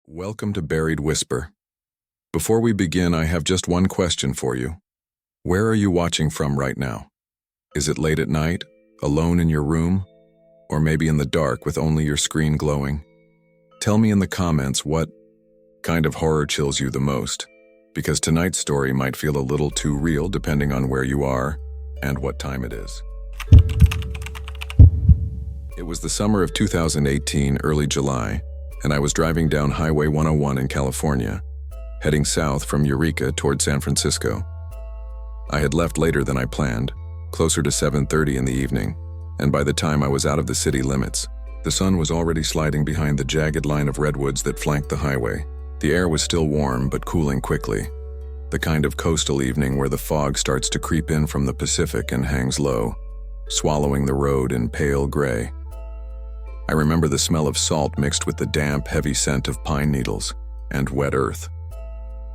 Welcome to Buried Whisper. Before we begin, I have just one question for you. Where are you watching from right now? Is it late at night, alone in your room, or maybe in the dark with only your screen glowing? Tell me in the comments what kind of horror chills you the most, because tonight's story might feel a little too real depending on where you are and what time it is. It was the summer of 2018, early July, and I was driving down Highway 101 in California, heading south from Eureka toward San Francisco. I had left later than I planned, closer to 7:30 in the evening, and by the time I was out of the city limits, the sun was already sliding behind the jagged line of redwoods that flanked the highway. The air was still warm but cooling quickly, the kind of coastal evening where the fog starts to creep in from the Pacific and hangs low, swallowing the road in pale gray. I remember the smell of salt mixed with the damp, heavy scent of pine needles and wet earth.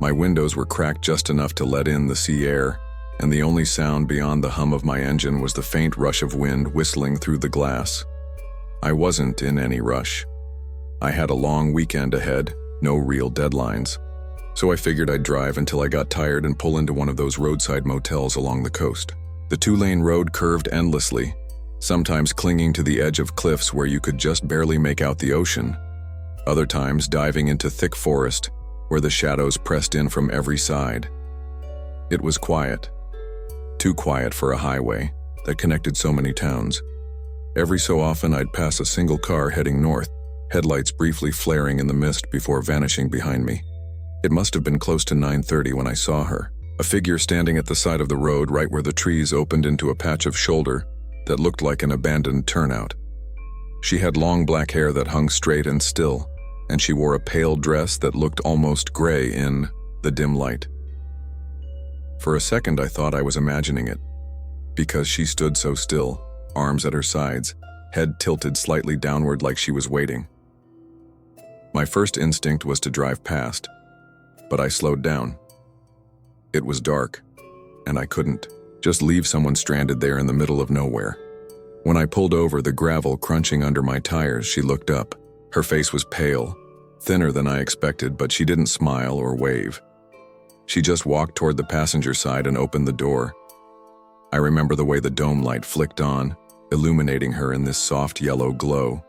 My windows were cracked just enough to let in the sea air, and the only sound beyond the hum of my engine was the faint rush of wind whistling through the glass. I wasn't in any rush. I had a long weekend ahead, no real deadlines, so I figured I'd drive until I got tired and pull into one of those roadside motels along the coast. The two-lane road curved endlessly, sometimes clinging to the edge of cliffs where you could just barely make out the ocean, other times diving into thick forest where the shadows pressed in from every side. It was quiet, too quiet for a highway that connected so many towns. Every so often I'd pass a single car heading north, headlights briefly flaring in the mist before vanishing behind me. It must have been close to 9:30 when I saw her, a figure standing at the side of the road right where the trees opened into a patch of shoulder that looked like an abandoned turnout. She had long black hair that hung straight and still, and she wore a pale dress that looked almost gray in the dim light. For a second I thought I was imagining it, because she stood so still, arms at her sides, head tilted slightly downward like she was waiting. My first instinct was to drive past, but I slowed down. It was dark, and I couldn't just leave someone stranded there in the middle of nowhere. When I pulled over, the gravel crunching under my tires, she looked up. Her face was pale, thinner than I expected, but she didn't smile or wave. She just walked toward the passenger side and opened the door. I remember the way the dome light flicked on, illuminating her in this soft yellow glow.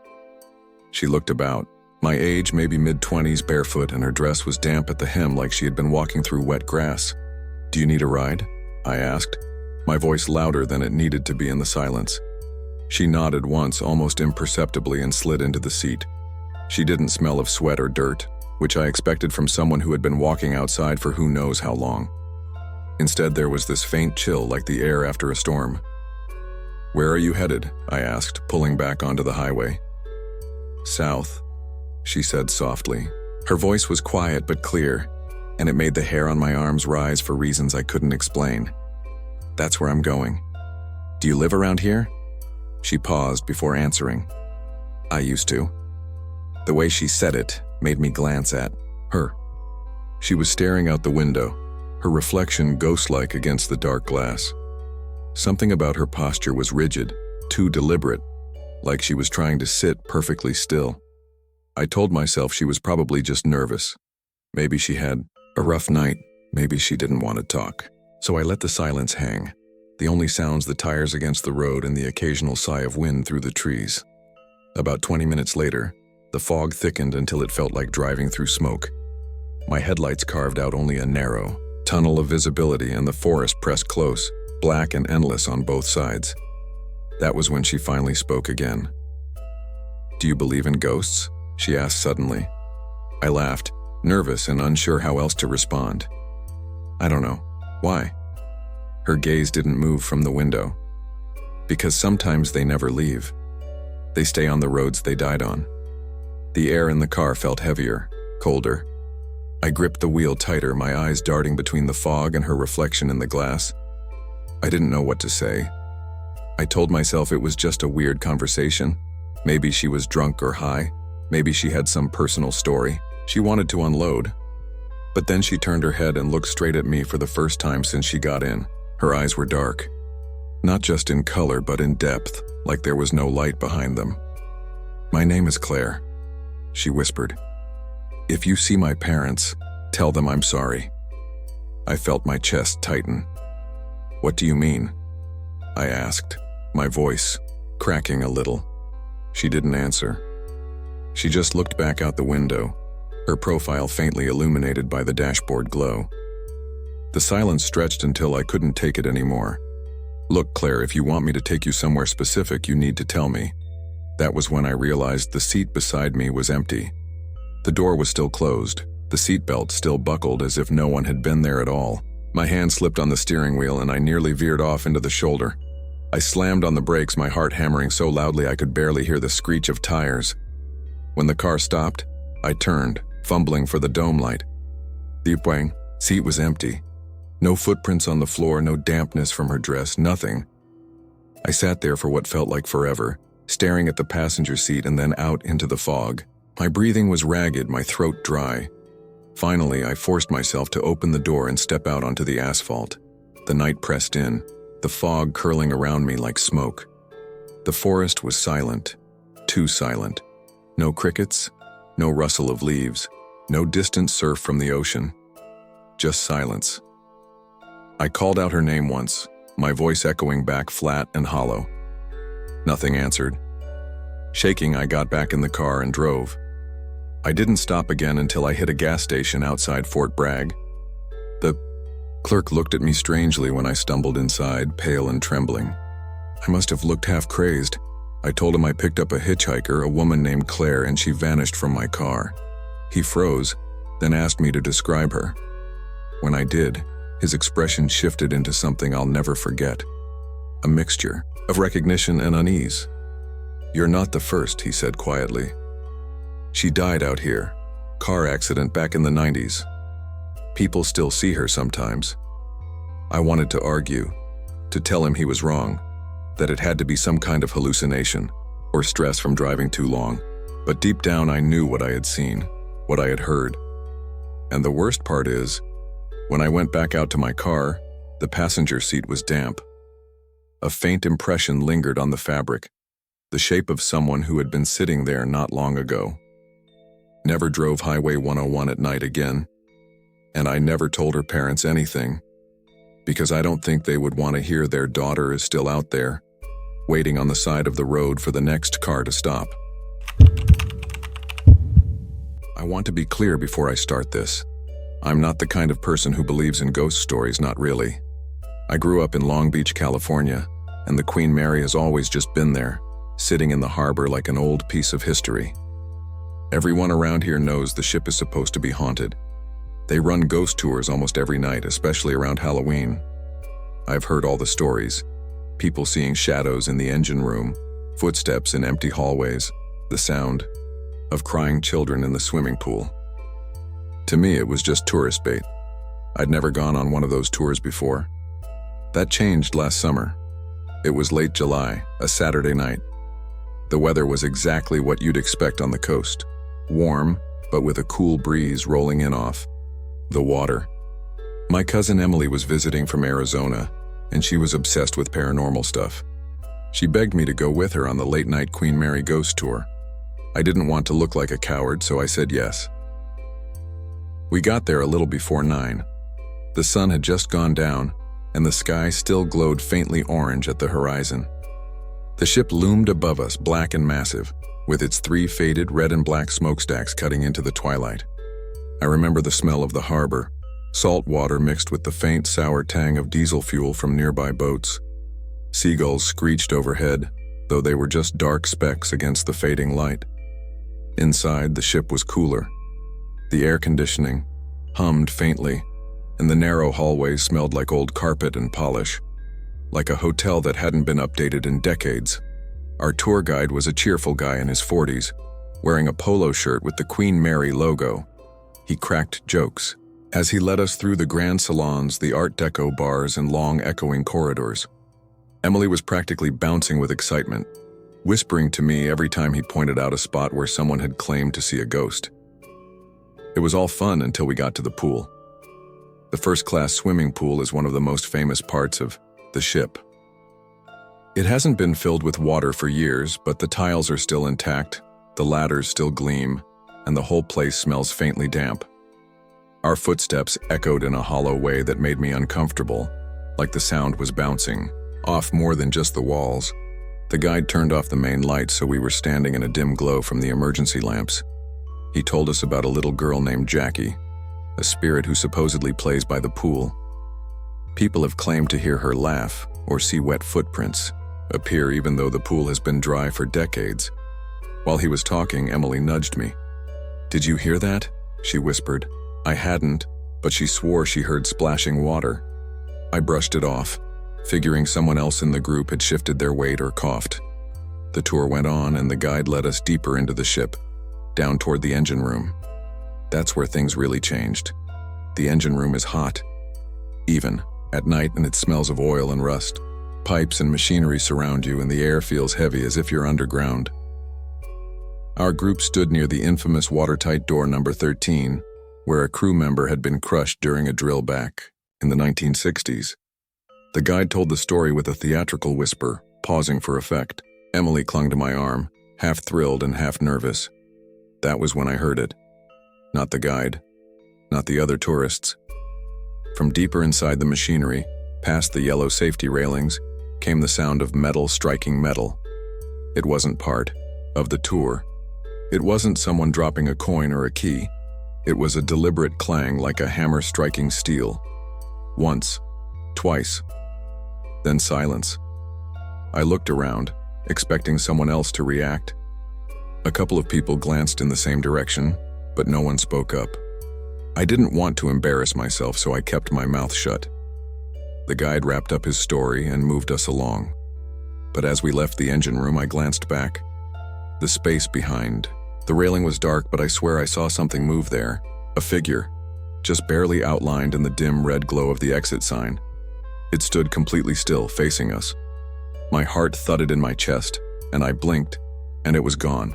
She looked about, my age, maybe mid-20s, barefoot, and her dress was damp at the hem like she had been walking through wet grass. "Do you need a ride?" I asked, my voice louder than it needed to be in the silence. She nodded once, almost imperceptibly, and slid into the seat. She didn't smell of sweat or dirt, which I expected from someone who had been walking outside for who knows how long. Instead, there was this faint chill like the air after a storm. "Where are you headed?" I asked, pulling back onto the highway. "South," she said softly. Her voice was quiet but clear, and it made the hair on my arms rise for reasons I couldn't explain. "That's where I'm going." "Do you live around here?" She paused before answering. "I used to." The way she said it made me glance at her. She was staring out the window, her reflection ghost-like against the dark glass. Something about her posture was rigid, too deliberate, like she was trying to sit perfectly still. I told myself she was probably just nervous. Maybe she had a rough night, maybe she didn't want to talk. So I let the silence hang, the only sounds the tires against the road and the occasional sigh of wind through the trees. About 20 minutes later, the fog thickened until it felt like driving through smoke. My headlights carved out only a narrow tunnel of visibility, and the forest pressed close, black and endless on both sides. That was when she finally spoke again. "Do you believe in ghosts?" she asked suddenly. I laughed, nervous and unsure how else to respond. "I don't know. Why?" Her gaze didn't move from the window. "Because sometimes they never leave. They stay on the roads they died on." The air in the car felt heavier, colder. I gripped the wheel tighter, my eyes darting between the fog and her reflection in the glass. I didn't know what to say. I told myself it was just a weird conversation. Maybe she was drunk or high. Maybe she had some personal story she wanted to unload. But then she turned her head and looked straight at me for the first time since she got in. Her eyes were dark, not just in color but in depth, like there was no light behind them. "My name is Claire," she whispered. If you see my parents, tell them I'm sorry." I felt my chest tighten. "What do you mean?" I asked, my voice cracking a little. She didn't answer. She just looked back out the window, her profile faintly illuminated by the dashboard glow. The silence stretched until I couldn't take it anymore. "Look, Claire, if you want me to take you somewhere specific, you need to tell me." That was when I realized the seat beside me was empty. The door was still closed, the seatbelt still buckled as if no one had been there at all. My hand slipped on the steering wheel and I nearly veered off into the shoulder. I slammed on the brakes, my heart hammering so loudly I could barely hear the screech of tires. When the car stopped, I turned, fumbling for the dome light. The seat was empty. No footprints on the floor, no dampness from her dress, nothing. I sat there for what felt like forever, staring at the passenger seat and then out into the fog. My breathing was ragged, my throat dry. Finally, I forced myself to open the door and step out onto the asphalt. The night pressed in, the fog curling around me like smoke. The forest was silent, too silent. No crickets, no rustle of leaves, no distant surf from the ocean. Just silence. I called out her name once, my voice echoing back flat and hollow. Nothing answered. Shaking, I got back in the car and drove. I didn't stop again until I hit a gas station outside Fort Bragg. The clerk looked at me strangely when I stumbled inside, pale and trembling. I must have looked half crazed. I told him I picked up a hitchhiker, a woman named Claire, and she vanished from my car. He froze, then asked me to describe her. When I did, his expression shifted into something I'll never forget. A mixture of recognition and unease. "You're not the first," he said quietly. "She died out here. Car accident back in the 90s. People still see her sometimes." I wanted to argue, to tell him he was wrong, that it had to be some kind of hallucination or stress from driving too long. But deep down I knew what I had seen, what I had heard. And the worst part is, when I went back out to my car, the passenger seat was damp. A faint impression lingered on the fabric, the shape of someone who had been sitting there not long ago. Never drove Highway 101 at night again, and I never told her parents anything, because I don't think they would want to hear their daughter is still out there, waiting on the side of the road for the next car to stop. I want to be clear before I start this. I'm not the kind of person who believes in ghost stories, not really. I grew up in Long Beach, California, and the Queen Mary has always just been there, sitting in the harbor like an old piece of history. Everyone around here knows the ship is supposed to be haunted. They run ghost tours almost every night, especially around Halloween. I've heard all the stories. People seeing shadows in the engine room, footsteps in empty hallways, the sound of crying children in the swimming pool. To me, it was just tourist bait. I'd never gone on one of those tours before. That changed last summer. It was late July, a Saturday night. The weather was exactly what you'd expect on the coast. Warm, but with a cool breeze rolling in off the water. My cousin Emily was visiting from Arizona, and she was obsessed with paranormal stuff. She begged me to go with her on the late-night Queen Mary ghost tour. I didn't want to look like a coward, so I said yes. We got there a little before 9. The sun had just gone down, and the sky still glowed faintly orange at the horizon. The ship loomed above us, black and massive, with its 3 faded red and black smokestacks cutting into the twilight. I remember the smell of the harbor, salt water mixed with the faint sour tang of diesel fuel from nearby boats. Seagulls screeched overhead, though they were just dark specks against the fading light. Inside, the ship was cooler. The air conditioning hummed faintly, and the narrow hallways smelled like old carpet and polish, like a hotel that hadn't been updated in decades. Our tour guide was a cheerful guy in his 40s, wearing a polo shirt with the Queen Mary logo. He cracked jokes as he led us through the grand salons, the Art Deco bars, and long echoing corridors. Emily was practically bouncing with excitement, whispering to me every time he pointed out a spot where someone had claimed to see a ghost. It was all fun until we got to the pool. The first-class swimming pool is one of the most famous parts of the ship. It hasn't been filled with water for years, but the tiles are still intact, the ladders still gleam, and the whole place smells faintly damp. Our footsteps echoed in a hollow way that made me uncomfortable, like the sound was bouncing off more than just the walls. The guide turned off the main light, so we were standing in a dim glow from the emergency lamps. He told us about a little girl named Jackie, a spirit who supposedly plays by the pool. People have claimed to hear her laugh or see wet footprints appear even though the pool has been dry for decades. While he was talking, Emily nudged me. "Did you hear that?" she whispered. I hadn't, but she swore she heard splashing water. I brushed it off, figuring someone else in the group had shifted their weight or coughed. The tour went on, and the guide led us deeper into the ship, down toward the engine room. That's where things really changed. The engine room is hot, even at night, and it smells of oil and rust. Pipes and machinery surround you, and the air feels heavy as if you're underground. Our group stood near the infamous watertight door number 13, where a crew member had been crushed during a drill back in the 1960s. The guide told the story with a theatrical whisper, pausing for effect. Emily clung to my arm, half thrilled and half nervous. That was when I heard it. Not the guide, not the other tourists. From deeper inside the machinery, past the yellow safety railings, came the sound of metal striking metal. It wasn't part of the tour. It wasn't someone dropping a coin or a key. It was a deliberate clang, like a hammer striking steel. Once, twice, then silence. I looked around, expecting someone else to react. A couple of people glanced in the same direction, but no one spoke up. I didn't want to embarrass myself, so I kept my mouth shut. The guide wrapped up his story and moved us along. But as we left the engine room, I glanced back. The space behind. The railing was dark, but I swear I saw something move there. A figure, just barely outlined in the dim red glow of the exit sign. It stood completely still, facing us. My heart thudded in my chest, and I blinked, and it was gone.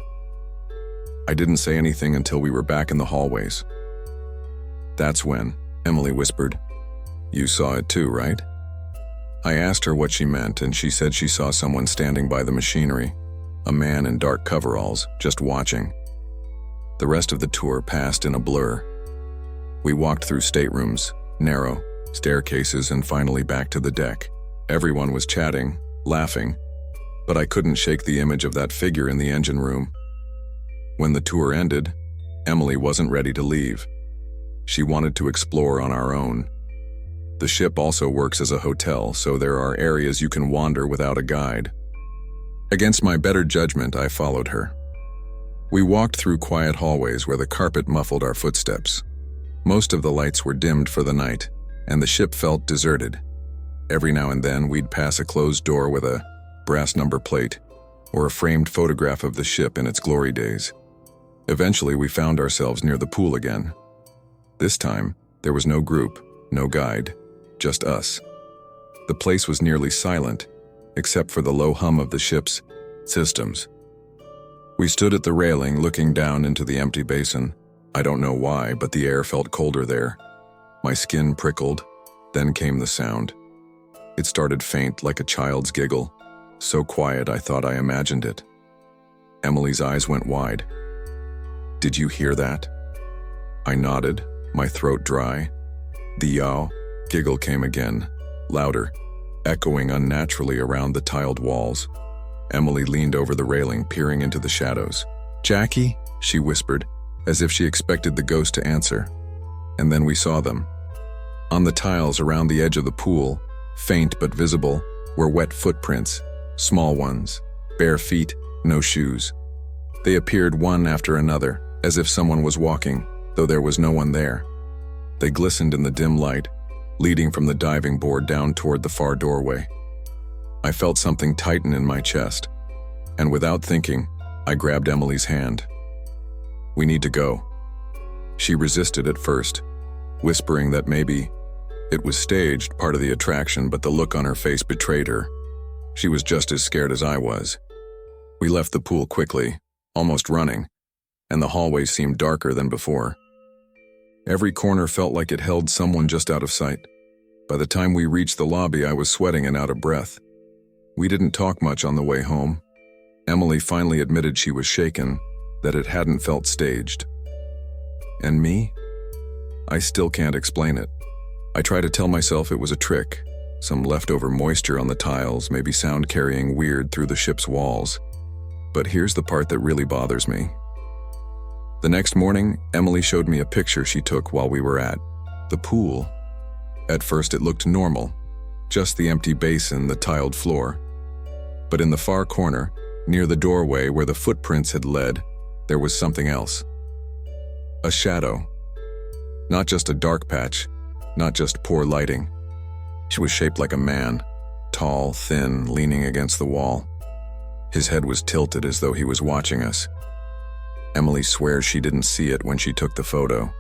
I didn't say anything until we were back in the hallways. "That's when," Emily whispered. "You saw it too, right?" I asked her what she meant, and she said she saw someone standing by the machinery, a man in dark coveralls, just watching. The rest of the tour passed in a blur. We walked through staterooms, narrow staircases, and finally back to the deck. Everyone was chatting, laughing, but I couldn't shake the image of that figure in the engine room. When the tour ended, Emily wasn't ready to leave. She wanted to explore on our own. The ship also works as a hotel, so there are areas you can wander without a guide. Against my better judgment, I followed her. We walked through quiet hallways where the carpet muffled our footsteps. Most of the lights were dimmed for the night, and the ship felt deserted. Every now and then, we'd pass a closed door with a brass number plate or a framed photograph of the ship in its glory days. Eventually, we found ourselves near the pool again. This time, there was no group, no guide, just us. The place was nearly silent, except for the low hum of the ship's systems. We stood at the railing, looking down into the empty basin. I don't know why, but the air felt colder there. My skin prickled, then came the sound. It started faint, like a child's giggle, so quiet I thought I imagined it. Emily's eyes went wide. "Did you hear that?" I nodded, my throat dry. The yow giggle came again, louder, echoing unnaturally around the tiled walls. Emily leaned over the railing, peering into the shadows. "Jackie?" she whispered, as if she expected the ghost to answer. And then we saw them. On the tiles around the edge of the pool, faint but visible, were wet footprints, small ones, bare feet, no shoes. They appeared one after another, as if someone was walking, though there was no one there. They glistened in the dim light, leading from the diving board down toward the far doorway. I felt something tighten in my chest, and without thinking, I grabbed Emily's hand. "We need to go." She resisted at first, whispering that maybe it was staged, part of the attraction, but the look on her face betrayed her. She was just as scared as I was. We left the pool quickly, almost running, and the hallway seemed darker than before. Every corner felt like it held someone just out of sight. By the time we reached the lobby, I was sweating and out of breath. We didn't talk much on the way home. Emily finally admitted she was shaken, that it hadn't felt staged. And me? I still can't explain it. I try to tell myself it was a trick, some leftover moisture on the tiles, maybe sound carrying weird through the ship's walls. But here's the part that really bothers me. The next morning, Emily showed me a picture she took while we were at the pool. At first it looked normal, just the empty basin, the tiled floor. But in the far corner, near the doorway where the footprints had led, there was something else. A shadow. Not just a dark patch, not just poor lighting. She was shaped like a man, tall, thin, leaning against the wall. His head was tilted as though he was watching us. Emily swears she didn't see it when she took the photo.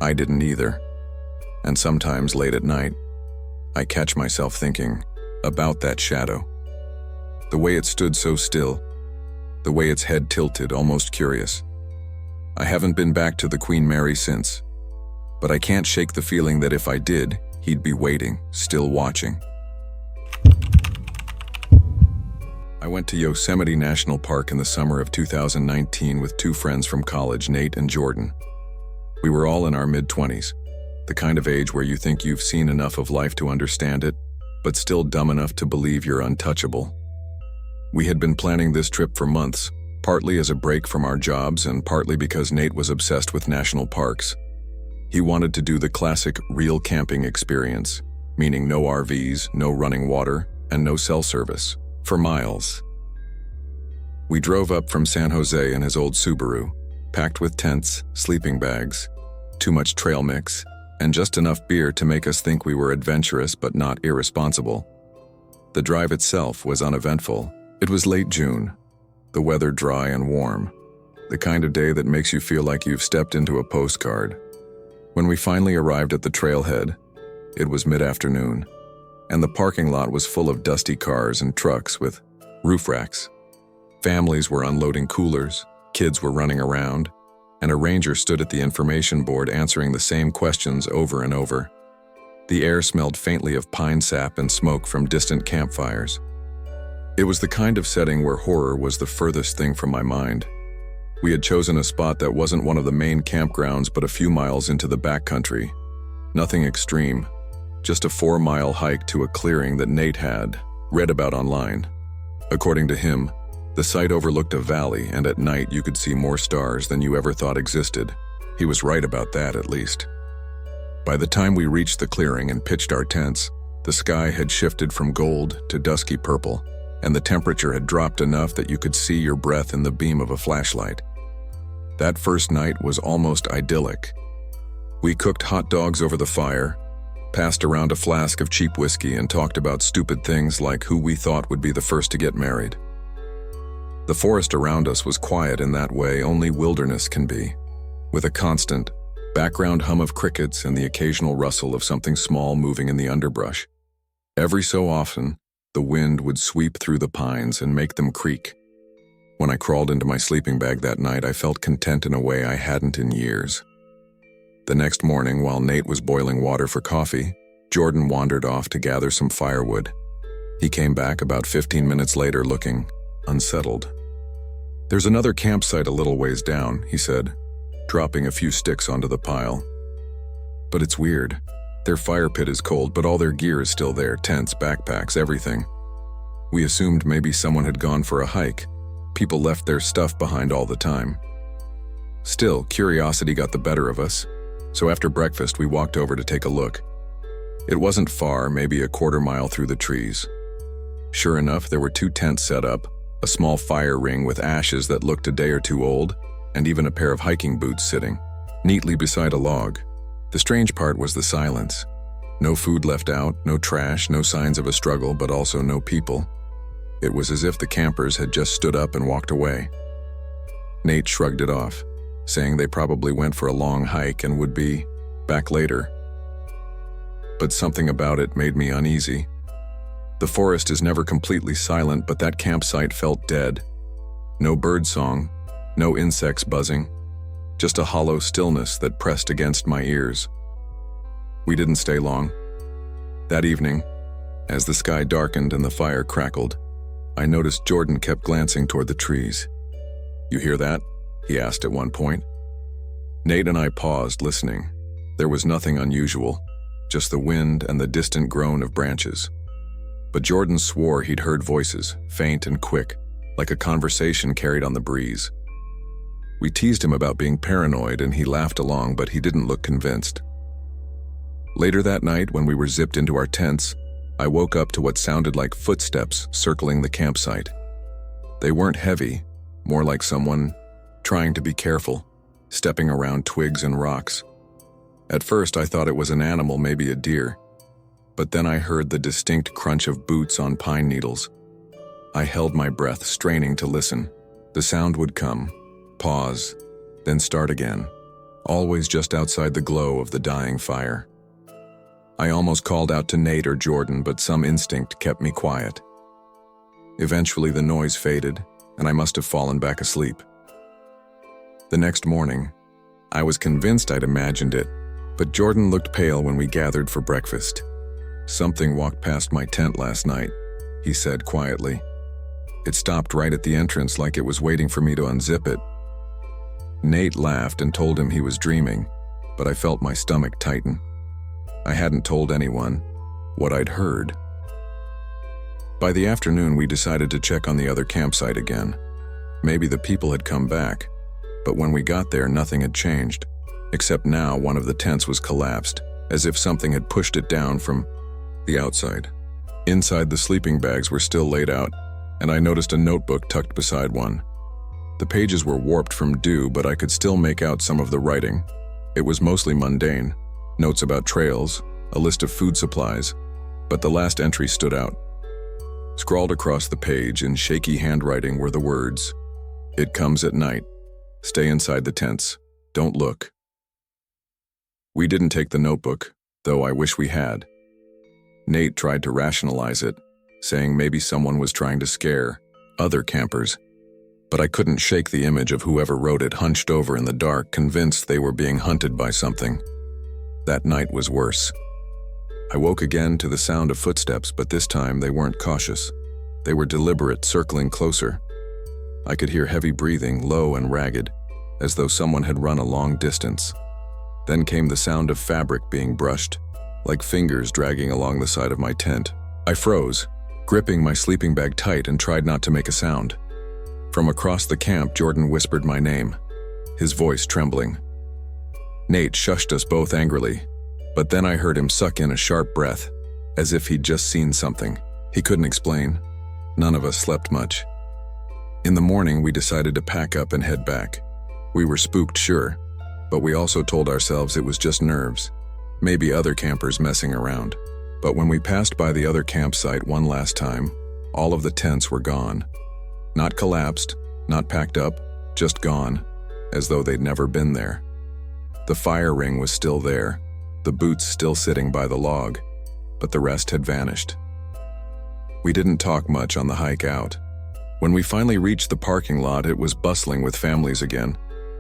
I didn't either. And sometimes late at night, I catch myself thinking about that shadow. The way it stood so still, the way its head tilted, almost curious. I haven't been back to the Queen Mary since, but I can't shake the feeling that if I did, he'd be waiting, still watching. I went to Yosemite National Park in the summer of 2019 with two friends from college, Nate and Jordan. We were all in our mid-20s, the kind of age where you think you've seen enough of life to understand it, but still dumb enough to believe you're untouchable. We had been planning this trip for months, partly as a break from our jobs and partly because Nate was obsessed with national parks. He wanted to do the classic real camping experience, meaning no RVs, no running water, and no cell service, for miles. We drove up from San Jose in his old Subaru, packed with tents, sleeping bags, too much trail mix, and just enough beer to make us think we were adventurous but not irresponsible. The drive itself was uneventful. It was late June, the weather dry and warm, the kind of day that makes you feel like you've stepped into a postcard. When we finally arrived at the trailhead, it was mid-afternoon, and the parking lot was full of dusty cars and trucks with roof racks. Families were unloading coolers, kids were running around, and a ranger stood at the information board answering the same questions over and over. The air smelled faintly of pine sap and smoke from distant campfires. It was the kind of setting where horror was the furthest thing from my mind. We had chosen a spot that wasn't one of the main campgrounds but a few miles into the backcountry. Nothing extreme, just a 4-mile hike to a clearing that Nate had read about online. According to him, the site overlooked a valley, and at night you could see more stars than you ever thought existed. He was right about that, at least. By the time we reached the clearing and pitched our tents, the sky had shifted from gold to dusky purple, and the temperature had dropped enough that you could see your breath in the beam of a flashlight. That first night was almost idyllic. We cooked hot dogs over the fire, passed around a flask of cheap whiskey, and talked about stupid things like who we thought would be the first to get married. The forest around us was quiet in that way only wilderness can be, with a constant, background hum of crickets and the occasional rustle of something small moving in the underbrush. Every so often, the wind would sweep through the pines and make them creak. When I crawled into my sleeping bag that night, I felt content in a way I hadn't in years. The next morning, while Nate was boiling water for coffee, Jordan wandered off to gather some firewood. He came back about 15 minutes later looking unsettled. "There's another campsite a little ways down," he said, dropping a few sticks onto the pile. "But it's weird. Their fire pit is cold, but all their gear is still there, tents, backpacks, everything. We assumed maybe someone had gone for a hike. People left their stuff behind all the time." Still, curiosity got the better of us, so after breakfast we walked over to take a look. It wasn't far, maybe a quarter-mile through the trees. Sure enough, there were 2 tents set up, a small fire ring with ashes that looked a day or 2 old, and even a pair of hiking boots sitting neatly beside a log. The strange part was the silence. No food left out, no trash, no signs of a struggle, but also no people. It was as if the campers had just stood up and walked away. Nate shrugged it off, saying they probably went for a long hike and would be back later. But something about it made me uneasy. The forest is never completely silent, but that campsite felt dead. No birdsong, no insects buzzing, just a hollow stillness that pressed against my ears. We didn't stay long. That evening, as the sky darkened and the fire crackled, I noticed Jordan kept glancing toward the trees. "You hear that?" he asked at one point. Nate and I paused, listening. There was nothing unusual, just the wind and the distant groan of branches. But Jordan swore he'd heard voices, faint and quick, like a conversation carried on the breeze. We teased him about being paranoid and he laughed along, but he didn't look convinced. Later that night, when we were zipped into our tents, I woke up to what sounded like footsteps circling the campsite. They weren't heavy, more like someone trying to be careful, stepping around twigs and rocks. At first I thought it was an animal, maybe a deer, but then I heard the distinct crunch of boots on pine needles. I held my breath, straining to listen. The sound would come, pause, then start again, always just outside the glow of the dying fire. I almost called out to Nate or Jordan, but some instinct kept me quiet. Eventually the noise faded, and I must have fallen back asleep. The next morning, I was convinced I'd imagined it, but Jordan looked pale when we gathered for breakfast. "Something walked past my tent last night," he said quietly. "It stopped right at the entrance like it was waiting for me to unzip it." Nate laughed and told him he was dreaming, but I felt my stomach tighten. I hadn't told anyone what I'd heard. By the afternoon, we decided to check on the other campsite again. Maybe the people had come back, but when we got there, nothing had changed, except now one of the tents was collapsed, as if something had pushed it down from the outside. Inside, the sleeping bags were still laid out, and I noticed a notebook tucked beside one. The pages were warped from dew, but I could still make out some of the writing. It was mostly mundane, notes about trails, a list of food supplies, but the last entry stood out. Scrawled across the page in shaky handwriting were the words, "It comes at night. Stay inside the tents. Don't look." We didn't take the notebook, though I wish we had. Nate tried to rationalize it, saying maybe someone was trying to scare other campers, but I couldn't shake the image of whoever wrote it hunched over in the dark, convinced they were being hunted by something. That night was worse. I woke again to the sound of footsteps, but this time they weren't cautious. They were deliberate, circling closer. I could hear heavy breathing, low and ragged, as though someone had run a long distance. Then came the sound of fabric being brushed, like fingers dragging along the side of my tent. I froze, gripping my sleeping bag tight, and tried not to make a sound. From across the camp, Jordan whispered my name, his voice trembling. Nate shushed us both angrily, but then I heard him suck in a sharp breath, as if he'd just seen something. He couldn't explain. None of us slept much. In the morning, we decided to pack up and head back. We were spooked, sure, but we also told ourselves it was just nerves, maybe other campers messing around. But when we passed by the other campsite one last time, all of the tents were gone. Not collapsed, not packed up, just gone, as though they'd never been there. The fire ring was still there, the boots still sitting by the log, but the rest had vanished. We didn't talk much on the hike out. When we finally reached the parking lot, it was bustling with families again,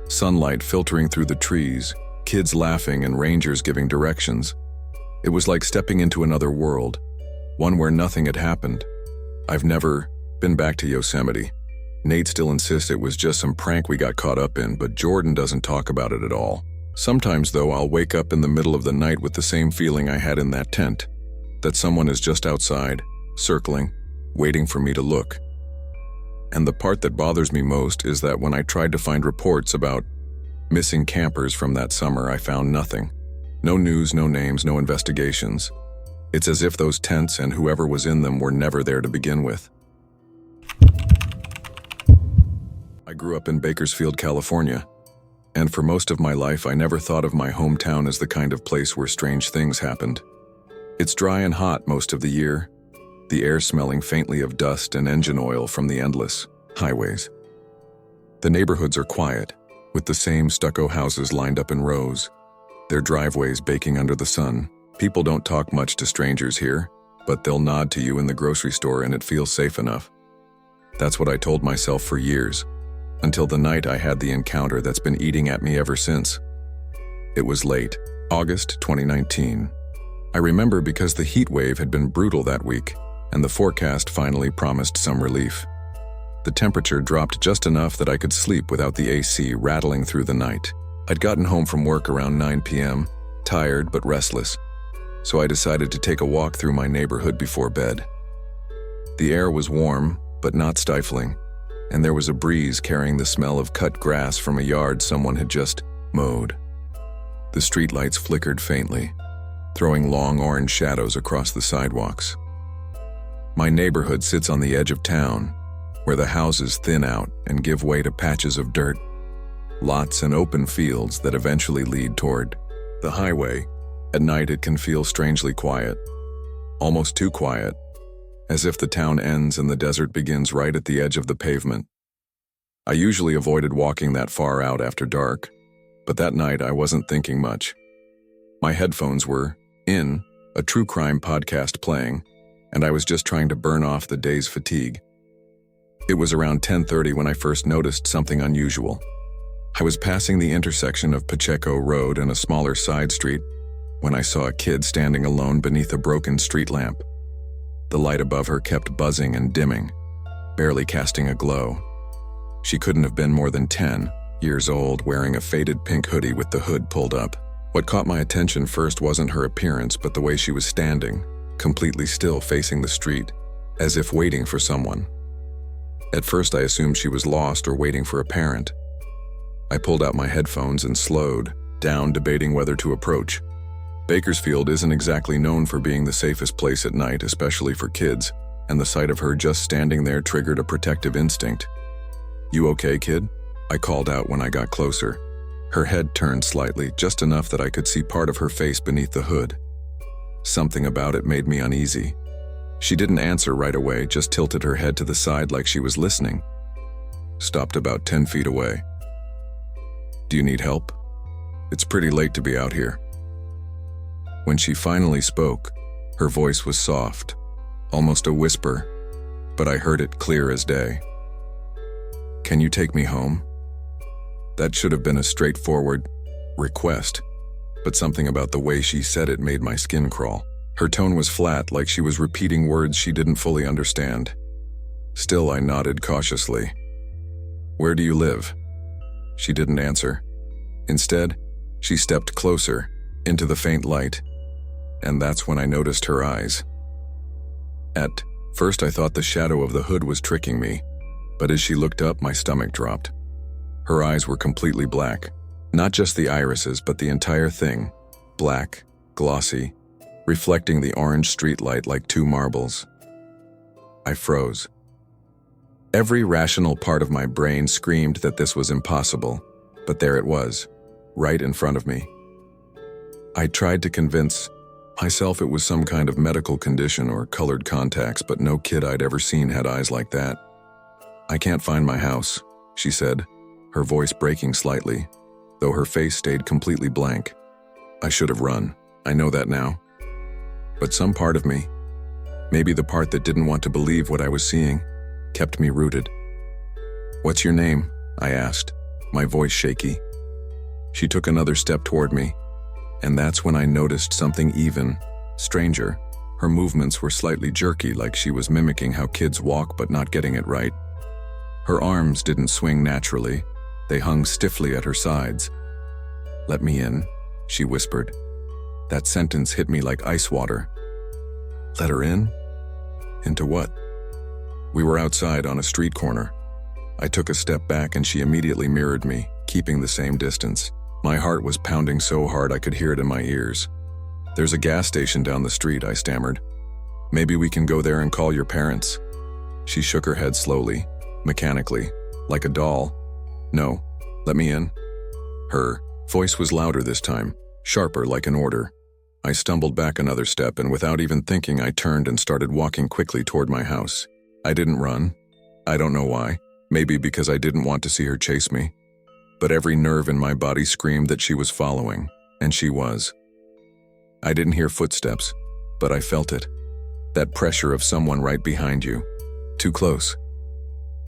sunlight filtering through the trees, kids laughing and rangers giving directions. It was like stepping into another world, one where nothing had happened. I've never been back to Yosemite. Nate still insists it was just some prank we got caught up in, but Jordan doesn't talk about it at all. Sometimes, though, I'll wake up in the middle of the night with the same feeling I had in that tent, that someone is just outside, circling, waiting for me to look. And the part that bothers me most is that when I tried to find reports about missing campers from that summer, I found nothing. No news, no names, no investigations. It's as if those tents and whoever was in them were never there to begin with. I grew up in Bakersfield, California, and for most of my life I never thought of my hometown as the kind of place where strange things happened. It's dry and hot most of the year, the air smelling faintly of dust and engine oil from the endless highways. The neighborhoods are quiet, with the same stucco houses lined up in rows, their driveways baking under the sun. People don't talk much to strangers here, but they'll nod to you in the grocery store and it feels safe enough. That's what I told myself for years, until the night I had the encounter that's been eating at me ever since. It was late, August 2019. I remember because the heat wave had been brutal that week, and the forecast finally promised some relief. The temperature dropped just enough that I could sleep without the AC rattling through the night. I'd gotten home from work around 9 p.m., tired but restless, so I decided to take a walk through my neighborhood before bed. The air was warm, but not stifling, and there was a breeze carrying the smell of cut grass from a yard someone had just mowed. The streetlights flickered faintly, throwing long orange shadows across the sidewalks. My neighborhood sits on the edge of town, where the houses thin out and give way to patches of dirt, lots and open fields that eventually lead toward the highway. At night it can feel strangely quiet, almost too quiet, as if the town ends and the desert begins right at the edge of the pavement. I usually avoided walking that far out after dark, but that night I wasn't thinking much. My headphones were in, a true crime podcast playing, and I was just trying to burn off the day's fatigue. It was around 10:30 when I first noticed something unusual. I was passing the intersection of Pacheco Road and a smaller side street when I saw a kid standing alone beneath a broken street lamp. The light above her kept buzzing and dimming, barely casting a glow. She couldn't have been more than 10 years old, wearing a faded pink hoodie with the hood pulled up. What caught my attention first wasn't her appearance, but the way she was standing, completely still facing the street, as if waiting for someone. At first I assumed she was lost or waiting for a parent. I pulled out my headphones and slowed down, debating whether to approach. Bakersfield isn't exactly known for being the safest place at night, especially for kids, and the sight of her just standing there triggered a protective instinct. "You okay, kid?" I called out when I got closer. Her head turned slightly, just enough that I could see part of her face beneath the hood. Something about it made me uneasy. She didn't answer right away, just tilted her head to the side like she was listening. Stopped about 10 feet away. "Do you need help? It's pretty late to be out here." When she finally spoke, her voice was soft, almost a whisper, but I heard it clear as day. "Can you take me home?" That should have been a straightforward request, but something about the way she said it made my skin crawl. Her tone was flat, like she was repeating words she didn't fully understand. Still, I nodded cautiously. "Where do you live?" She didn't answer. Instead, she stepped closer, into the faint light, and that's when I noticed her eyes. At first I thought the shadow of the hood was tricking me, but as she looked up, my stomach dropped. Her eyes were completely black, not just the irises, but the entire thing, black, glossy, reflecting the orange streetlight like two marbles. I froze. Every rational part of my brain screamed that this was impossible, but there it was, right in front of me. I tried to convince myself it was some kind of medical condition or colored contacts, but no kid I'd ever seen had eyes like that. "I can't find my house," she said, her voice breaking slightly, though her face stayed completely blank. I should have run. I know that now. But some part of me, maybe the part that didn't want to believe what I was seeing, kept me rooted. "What's your name?" I asked, my voice shaky. She took another step toward me, and that's when I noticed something even stranger. Her movements were slightly jerky, like she was mimicking how kids walk but not getting it right. Her arms didn't swing naturally. They hung stiffly at her sides. "Let me in," she whispered. That sentence hit me like ice water. Let her in? Into what? We were outside on a street corner. I took a step back and she immediately mirrored me, keeping the same distance. My heart was pounding so hard I could hear it in my ears. "There's a gas station down the street," I stammered. "Maybe we can go there and call your parents." She shook her head slowly, mechanically, like a doll. "No, let me in." Her voice was louder this time, sharper like an order. I stumbled back another step, and without even thinking, I turned and started walking quickly toward my house. I didn't run. I don't know why. Maybe because I didn't want to see her chase me. But every nerve in my body screamed that she was following, and she was. I didn't hear footsteps, but I felt it. That pressure of someone right behind you. Too close.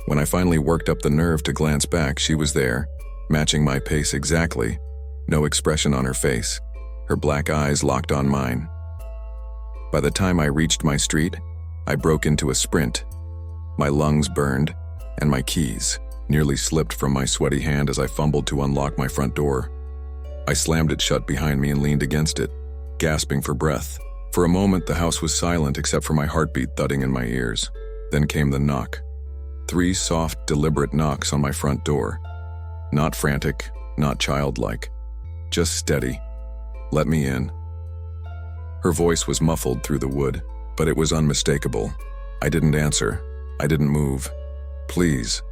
When I finally worked up the nerve to glance back, she was there, matching my pace exactly. No expression on her face. Her black eyes locked on mine. By the time I reached my street, I broke into a sprint. My lungs burned, and my keys nearly slipped from my sweaty hand as I fumbled to unlock my front door. I slammed it shut behind me and leaned against it, gasping for breath. For a moment, the house was silent except for my heartbeat thudding in my ears. Then came the knock. 3 soft, deliberate knocks on my front door. Not frantic, not childlike. Just steady. Let me in. Her voice was muffled through the wood, but it was unmistakable. I didn't answer. I didn't move. Please.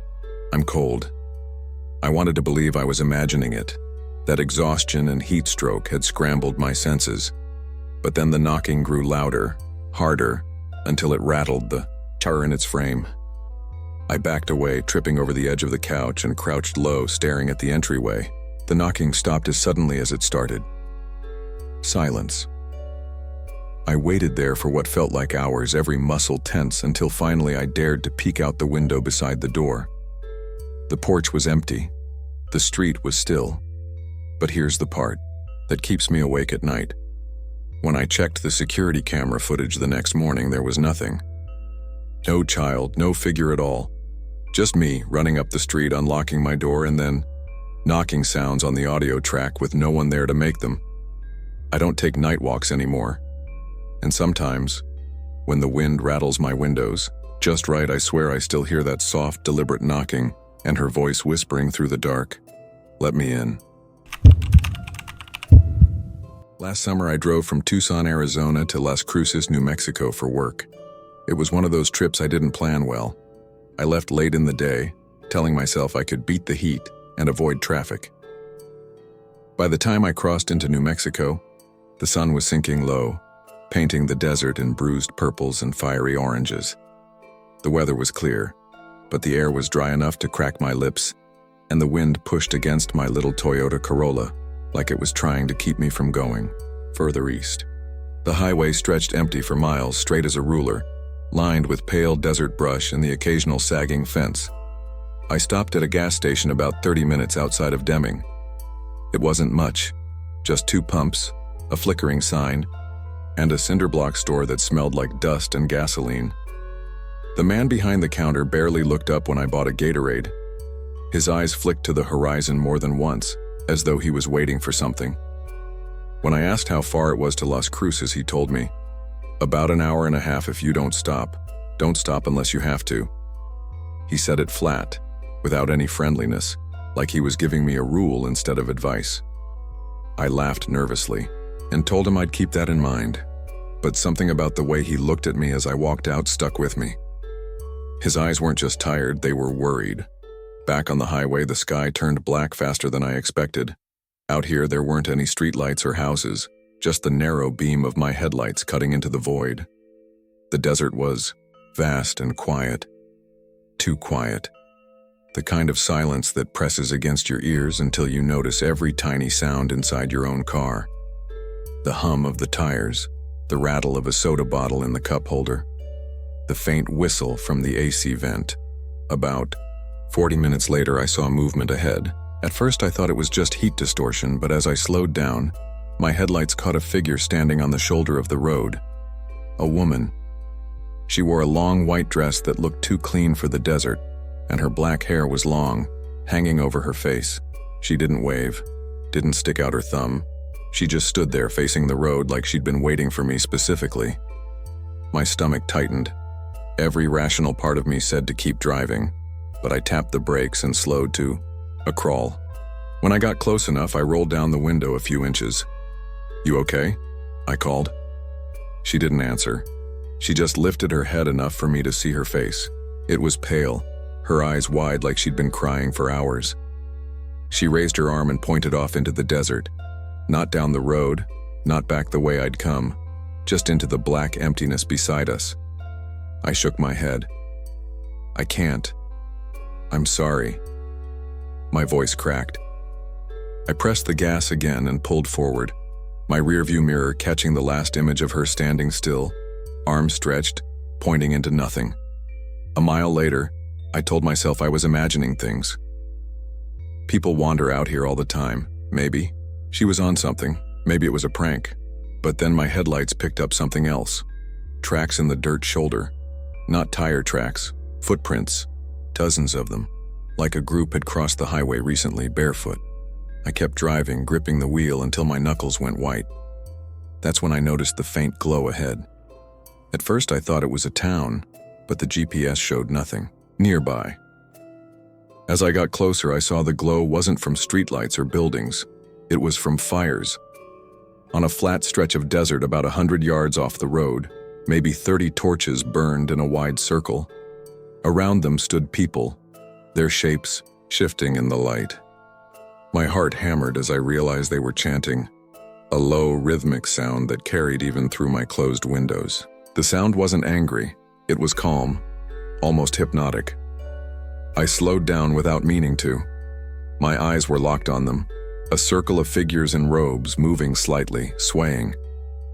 I'm cold. I wanted to believe I was imagining it, that exhaustion and heat stroke had scrambled my senses. But then the knocking grew louder, harder, until it rattled the terror in its frame. I backed away, tripping over the edge of the couch and crouched low, staring at the entryway. The knocking stopped as suddenly as it started. Silence. I waited there for what felt like hours, every muscle tense, until finally I dared to peek out the window beside the door. The porch was empty. The street was still. But here's the part that keeps me awake at night. When I checked the security camera footage the next morning, there was nothing. No child, no figure at all. Just me running up the street, unlocking my door, and then knocking sounds on the audio track with no one there to make them. I don't take night walks anymore. And sometimes, when the wind rattles my windows, just right, I swear I still hear that soft, deliberate knocking and her voice whispering through the dark, "Let me in." Last summer, I drove from Tucson, Arizona to Las Cruces, New Mexico for work. It was one of those trips I didn't plan well. I left late in the day, telling myself I could beat the heat and avoid traffic. By the time I crossed into New Mexico, the sun was sinking low, painting the desert in bruised purples and fiery oranges. The weather was clear, but the air was dry enough to crack my lips, and the wind pushed against my little Toyota Corolla like it was trying to keep me from going further east. The highway stretched empty for miles, straight as a ruler, lined with pale desert brush and the occasional sagging fence. I stopped at a gas station about 30 minutes outside of Deming. It wasn't much, just 2 pumps, a flickering sign, and a cinder block store that smelled like dust and gasoline. The man behind the counter barely looked up when I bought a Gatorade. His eyes flicked to the horizon more than once, as though he was waiting for something. When I asked how far it was to Las Cruces, he told me, "About an hour and a half if you don't stop. Don't stop unless you have to." He said it flat, without any friendliness, like he was giving me a rule instead of advice. I laughed nervously and told him I'd keep that in mind, but something about the way he looked at me as I walked out stuck with me. His eyes weren't just tired, they were worried. Back on the highway, the sky turned black faster than I expected. Out here, there weren't any streetlights or houses, just the narrow beam of my headlights cutting into the void. The desert was vast and quiet. Too quiet. The kind of silence that presses against your ears until you notice every tiny sound inside your own car. The hum of the tires, the rattle of a soda bottle in the cup holder, the faint whistle from the AC vent. About 40 minutes later, I saw movement ahead. At first, I thought it was just heat distortion, but as I slowed down, my headlights caught a figure standing on the shoulder of the road. A woman. She wore a long white dress that looked too clean for the desert, and her black hair was long, hanging over her face. She didn't wave, didn't stick out her thumb. She just stood there facing the road like she'd been waiting for me specifically. My stomach tightened. Every rational part of me said to keep driving, but I tapped the brakes and slowed to a crawl. When I got close enough, I rolled down the window a few inches. "You okay?" I called. She didn't answer. She just lifted her head enough for me to see her face. It was pale, her eyes wide like she'd been crying for hours. She raised her arm and pointed off into the desert. Not down the road, not back the way I'd come, just into the black emptiness beside us. I shook my head. "I can't. I'm sorry." My voice cracked. I pressed the gas again and pulled forward, my rearview mirror catching the last image of her standing still, arms stretched, pointing into nothing. A mile later, I told myself I was imagining things. People wander out here all the time, maybe. She was on something, maybe it was a prank. But then my headlights picked up something else. Tracks in the dirt shoulder. Not tire tracks, footprints, dozens of them, like a group had crossed the highway recently barefoot. I kept driving, gripping the wheel until my knuckles went white. That's when I noticed the faint glow ahead. At first I thought it was a town, but the GPS showed nothing nearby. As I got closer, I saw the glow wasn't from streetlights or buildings. It was from fires. On a flat stretch of desert about 100 yards off the road, maybe 30 torches burned in a wide circle. Around them stood people, their shapes shifting in the light. My heart hammered as I realized they were chanting, a low, rhythmic sound that carried even through my closed windows. The sound wasn't angry, it was calm, almost hypnotic. I slowed down without meaning to. My eyes were locked on them, a circle of figures in robes moving slightly, swaying.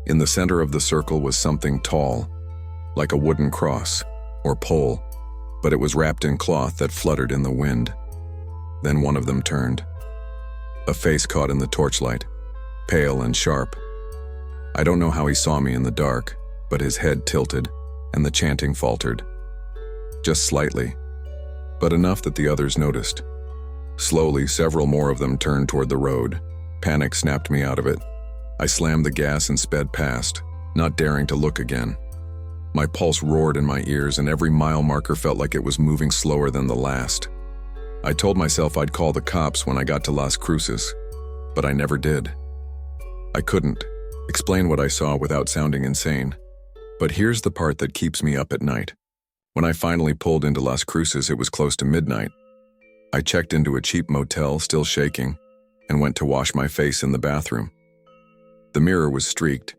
In the center of the circle was something tall, like a wooden cross or pole, but it was wrapped in cloth that fluttered in the wind. Then one of them turned. A face caught in the torchlight, pale and sharp. I don't know how he saw me in the dark, but his head tilted and the chanting faltered. Just slightly, but enough that the others noticed. Slowly, several more of them turned toward the road. Panic snapped me out of it. I slammed the gas and sped past, not daring to look again. My pulse roared in my ears and every mile marker felt like it was moving slower than the last. I told myself I'd call the cops when I got to Las Cruces, but I never did. I couldn't explain what I saw without sounding insane. But here's the part that keeps me up at night. When I finally pulled into Las Cruces, it was close to midnight. I checked into a cheap motel, still shaking, and went to wash my face in the bathroom. The mirror was streaked,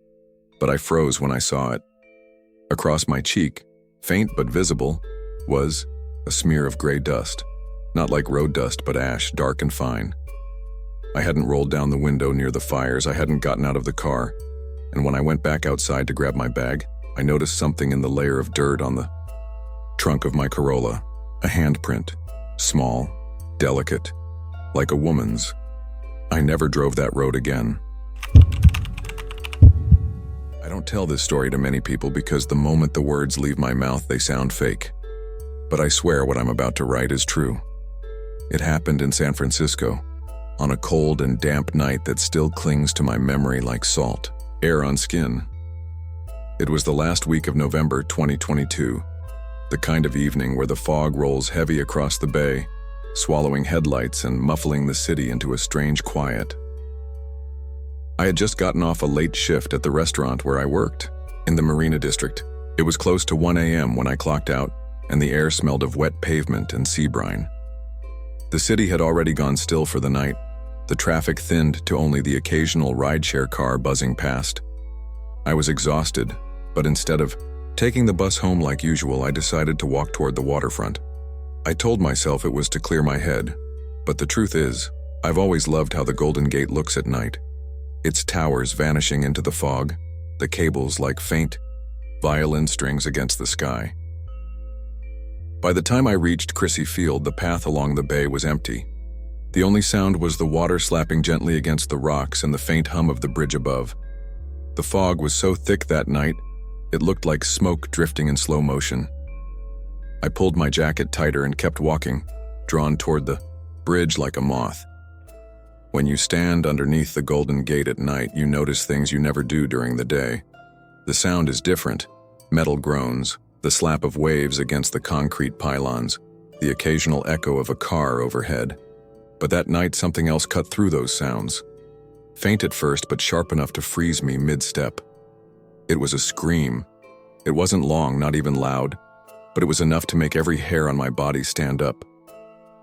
but I froze when I saw it. Across my cheek, faint but visible, was a smear of gray dust. Not like road dust, but ash, dark and fine. I hadn't rolled down the window near the fires, I hadn't gotten out of the car, and when I went back outside to grab my bag, I noticed something in the layer of dirt on the trunk of my Corolla. A handprint, small, delicate, like a woman's. I never drove that road again. I don't tell this story to many people because the moment the words leave my mouth, they sound fake. But I swear what I'm about to write is true. It happened in San Francisco, on a cold and damp night that still clings to my memory like salt, air on skin. It was the last week of November 2022, the kind of evening where the fog rolls heavy across the bay, swallowing headlights and muffling the city into a strange quiet. I had just gotten off a late shift at the restaurant where I worked, in the Marina District. It was close to 1 a.m. when I clocked out, and the air smelled of wet pavement and sea brine. The city had already gone still for the night, the traffic thinned to only the occasional rideshare car buzzing past. I was exhausted, but instead of taking the bus home like usual, I decided to walk toward the waterfront. I told myself it was to clear my head, but the truth is, I've always loved how the Golden Gate looks at night. Its towers vanishing into the fog, the cables like faint violin strings against the sky. By the time I reached Crissy Field, the path along the bay was empty. The only sound was the water slapping gently against the rocks and the faint hum of the bridge above. The fog was so thick that night, it looked like smoke drifting in slow motion. I pulled my jacket tighter and kept walking, drawn toward the bridge like a moth. When you stand underneath the Golden Gate at night, you notice things you never do during the day. The sound is different, metal groans, the slap of waves against the concrete pylons, the occasional echo of a car overhead. But that night something else cut through those sounds. Faint at first, but sharp enough to freeze me mid-step. It was a scream. It wasn't long, not even loud, but it was enough to make every hair on my body stand up.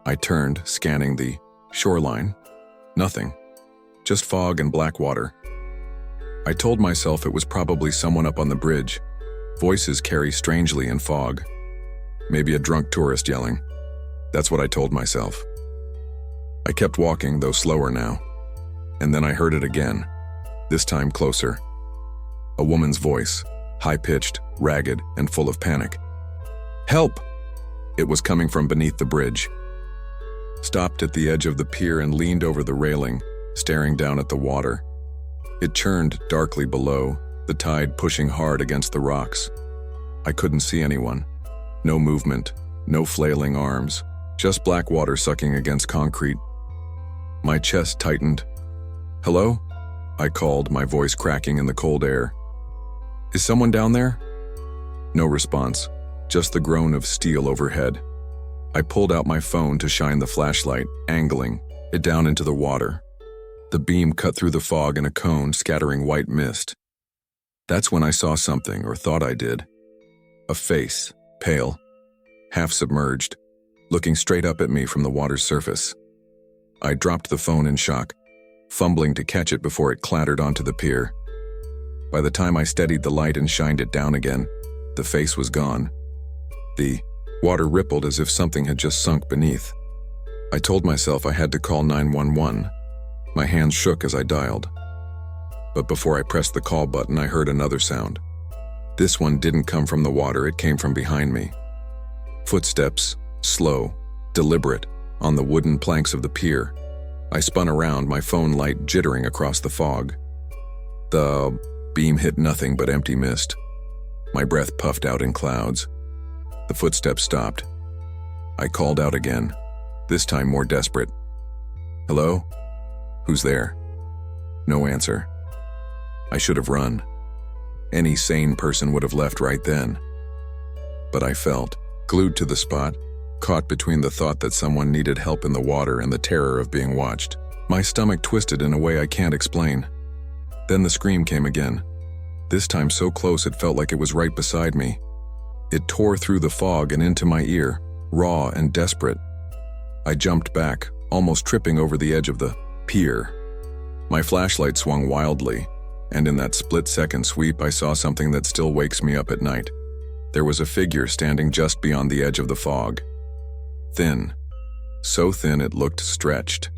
I turned, scanning the shoreline. Nothing. Just fog and black water. I told myself it was probably someone up on the bridge. Voices carry strangely in fog. Maybe a drunk tourist yelling. That's what I told myself. I kept walking, though slower now. And then I heard it again, this time closer. A woman's voice, high-pitched, ragged, and full of panic. Help! It was coming from beneath the bridge. Stopped at the edge of the pier and leaned over the railing, staring down at the water. It churned darkly below, the tide pushing hard against the rocks. I couldn't see anyone. No movement, no flailing arms, just black water sucking against concrete. My chest tightened. "Hello?" I called, my voice cracking in the cold air. "Is someone down there?" No response, just the groan of steel overhead. I pulled out my phone to shine the flashlight, angling it down into the water. The beam cut through the fog in a cone, scattering white mist. That's when I saw something, or thought I did. A face, pale, half submerged, looking straight up at me from the water's surface. I dropped the phone in shock, fumbling to catch it before it clattered onto the pier. By the time I steadied the light and shined it down again, the face was gone. The water rippled as if something had just sunk beneath. I told myself I had to call 911. My hands shook as I dialed. But before I pressed the call button, I heard another sound. This one didn't come from the water, it came from behind me. Footsteps, slow, deliberate, on the wooden planks of the pier. I spun around, my phone light jittering across the fog. The beam hit nothing but empty mist. My breath puffed out in clouds. The footsteps stopped. I called out again, this time more desperate. "Hello? Who's there?" No answer. I should have run. Any sane person would have left right then. But I felt, glued to the spot, caught between the thought that someone needed help in the water and the terror of being watched. My stomach twisted in a way I can't explain. Then the scream came again. This time so close it felt like it was right beside me. It tore through the fog and into my ear, raw and desperate. I jumped back, almost tripping over the edge of the pier. My flashlight swung wildly, and in that split-second sweep I saw something that still wakes me up at night. There was a figure standing just beyond the edge of the fog. Thin. So thin it looked stretched.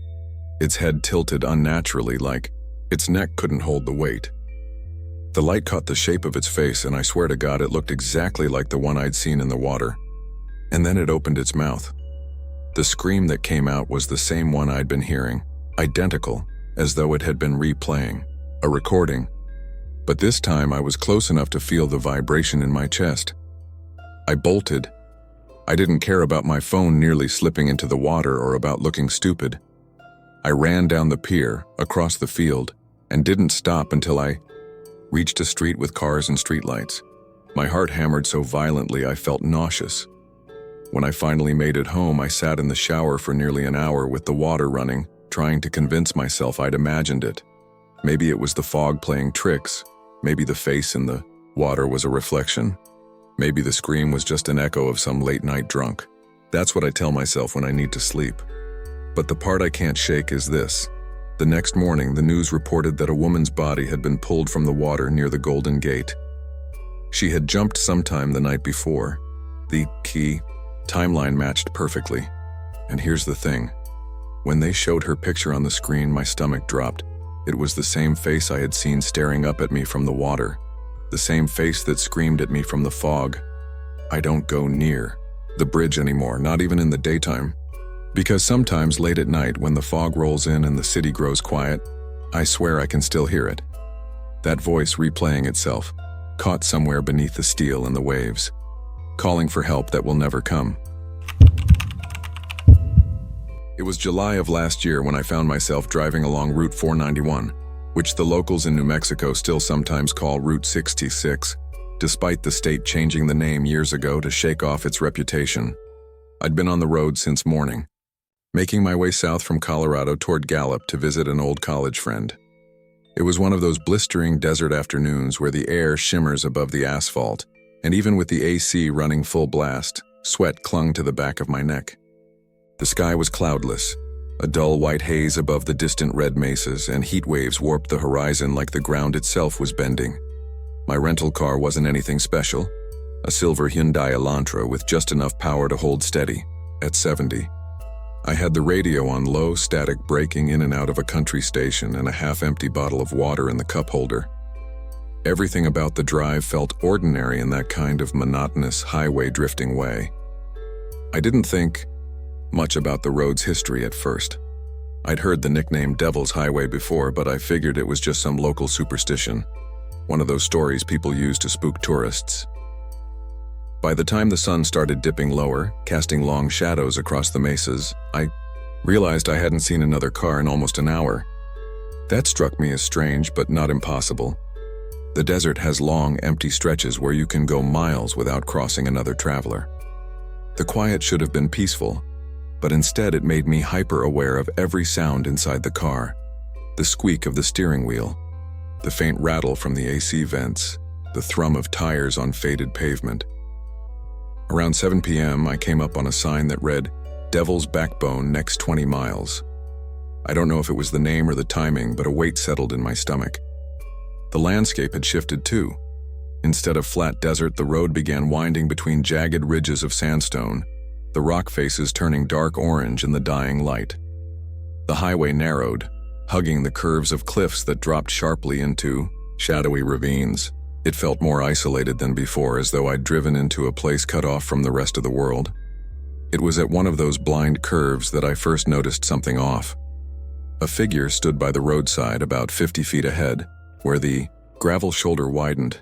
Its head tilted unnaturally, like its neck couldn't hold the weight. The light caught the shape of its face, and I swear to God it looked exactly like the one I'd seen in the water. And then it opened its mouth. The scream that came out was the same one I'd been hearing, identical, as though it had been replaying, a recording. But this time I was close enough to feel the vibration in my chest. I bolted. I didn't care about my phone nearly slipping into the water or about looking stupid. I ran down the pier, across the field, and didn't stop until I reached a street with cars and streetlights. My heart hammered so violently I felt nauseous. When I finally made it home, I sat in the shower for nearly an hour with the water running, trying to convince myself I'd imagined it. Maybe it was the fog playing tricks. Maybe the face in the water was a reflection. Maybe the scream was just an echo of some late-night drunk. That's what I tell myself when I need to sleep. But the part I can't shake is this. The next morning, the news reported that a woman's body had been pulled from the water near the Golden Gate. She had jumped sometime the night before. The key timeline matched perfectly. And here's the thing. When they showed her picture on the screen, my stomach dropped. It was the same face I had seen staring up at me from the water. The same face that screamed at me from the fog. I don't go near the bridge anymore, not even in the daytime. Because sometimes late at night, when the fog rolls in and the city grows quiet, I swear I can still hear it. That voice replaying itself, caught somewhere beneath the steel and the waves, calling for help that will never come. It was July of last year when I found myself driving along Route 491, which the locals in New Mexico still sometimes call Route 66, despite the state changing the name years ago to shake off its reputation. I'd been on the road since morning, making my way south from Colorado toward Gallup to visit an old college friend. It was one of those blistering desert afternoons where the air shimmers above the asphalt, and even with the AC running full blast, sweat clung to the back of my neck. The sky was cloudless, a dull white haze above the distant red mesas, and heat waves warped the horizon like the ground itself was bending. My rental car wasn't anything special, a silver Hyundai Elantra with just enough power to hold steady, at 70. I had the radio on low, static breaking in and out of a country station and a half-empty bottle of water in the cup holder. Everything about the drive felt ordinary in that kind of monotonous highway drifting way. I didn't think much about the road's history at first. I'd heard the nickname Devil's Highway before, but I figured it was just some local superstition, one of those stories people use to spook tourists. By the time the sun started dipping lower, casting long shadows across the mesas, I Realized I hadn't seen another car in almost an hour. That struck me as strange, but not impossible. The desert has long, empty stretches where you can go miles without crossing another traveler. The quiet should have been peaceful, but instead it made me hyper-aware of every sound inside the car. The squeak of the steering wheel, the faint rattle from the AC vents, the thrum of tires on faded pavement. Around 7 p.m., I came up on a sign that read, "Devil's Backbone next 20 miles." I don't know if it was the name or the timing, but a weight settled in my stomach. The landscape had shifted too. Instead of flat desert, the road began winding between jagged ridges of sandstone, the rock faces turning dark orange in the dying light. The highway narrowed, hugging the curves of cliffs that dropped sharply into shadowy ravines. It felt more isolated than before, as though I'd driven into a place cut off from the rest of the world. It was at one of those blind curves that I first noticed something off. A figure stood by the roadside about 50 feet ahead, where the gravel shoulder widened.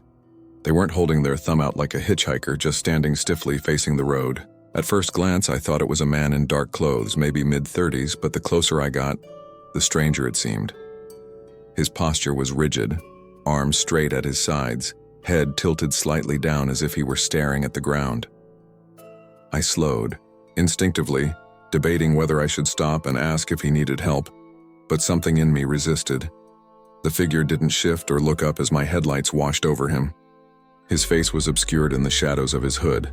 They weren't holding their thumb out like a hitchhiker, just standing stiffly facing the road. At first glance, I thought it was a man in dark clothes, maybe mid-30s, but the closer I got, the stranger it seemed. His posture was rigid, arms straight at his sides, head tilted slightly down as if he were staring at the ground. I slowed, instinctively, debating whether I should stop and ask if he needed help, but something in me resisted. The figure didn't shift or look up as my headlights washed over him. His face was obscured in the shadows of his hood,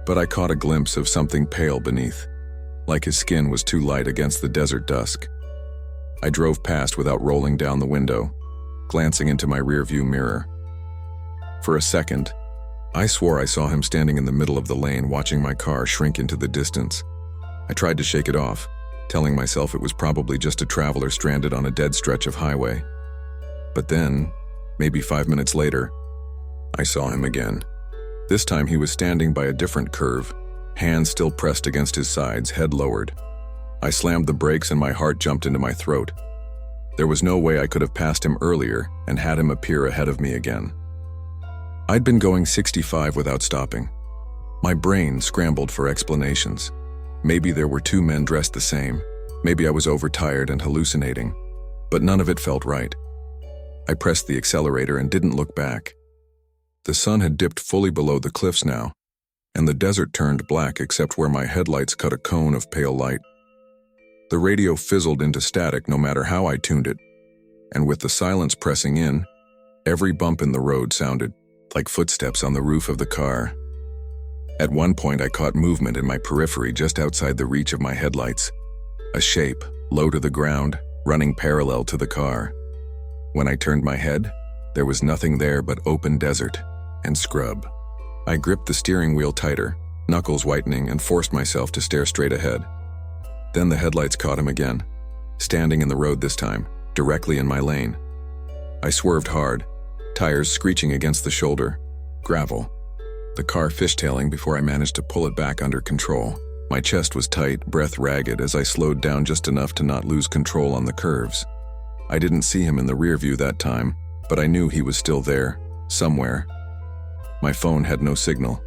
but I caught a glimpse of something pale beneath, like his skin was too light against the desert dusk. I drove past without rolling down the window, glancing into my rearview mirror. For a second, I swore I saw him standing in the middle of the lane watching my car shrink into the distance. I tried to shake it off, telling myself it was probably just a traveler stranded on a dead stretch of highway. But then, maybe 5 minutes later, I saw him again. This time he was standing by a different curve, hands still pressed against his sides, head lowered. I slammed the brakes and my heart jumped into my throat. There was no way I could have passed him earlier and had him appear ahead of me again. I'd been going 65 without stopping. My brain scrambled for explanations. Maybe there were two men dressed the same. Maybe I was overtired and hallucinating. But none of it felt right. I pressed the accelerator and didn't look back. The sun had dipped fully below the cliffs now, and the desert turned black except where my headlights cut a cone of pale light. The radio fizzled into static no matter how I tuned it, and with the silence pressing in, every bump in the road sounded like footsteps on the roof of the car. At one point I caught movement in my periphery just outside the reach of my headlights, a shape, low to the ground, running parallel to the car. When I turned my head, there was nothing there but open desert and scrub. I gripped the steering wheel tighter, knuckles whitening, and forced myself to stare straight ahead. Then the headlights caught him again, standing in the road this time, directly in my lane. I swerved hard, tires screeching against the shoulder, gravel. The car fishtailing before I managed to pull it back under control. My chest was tight, breath ragged as I slowed down just enough to not lose control on the curves. I didn't see him in the rear view that time, but I knew he was still there, somewhere. My phone had no signal.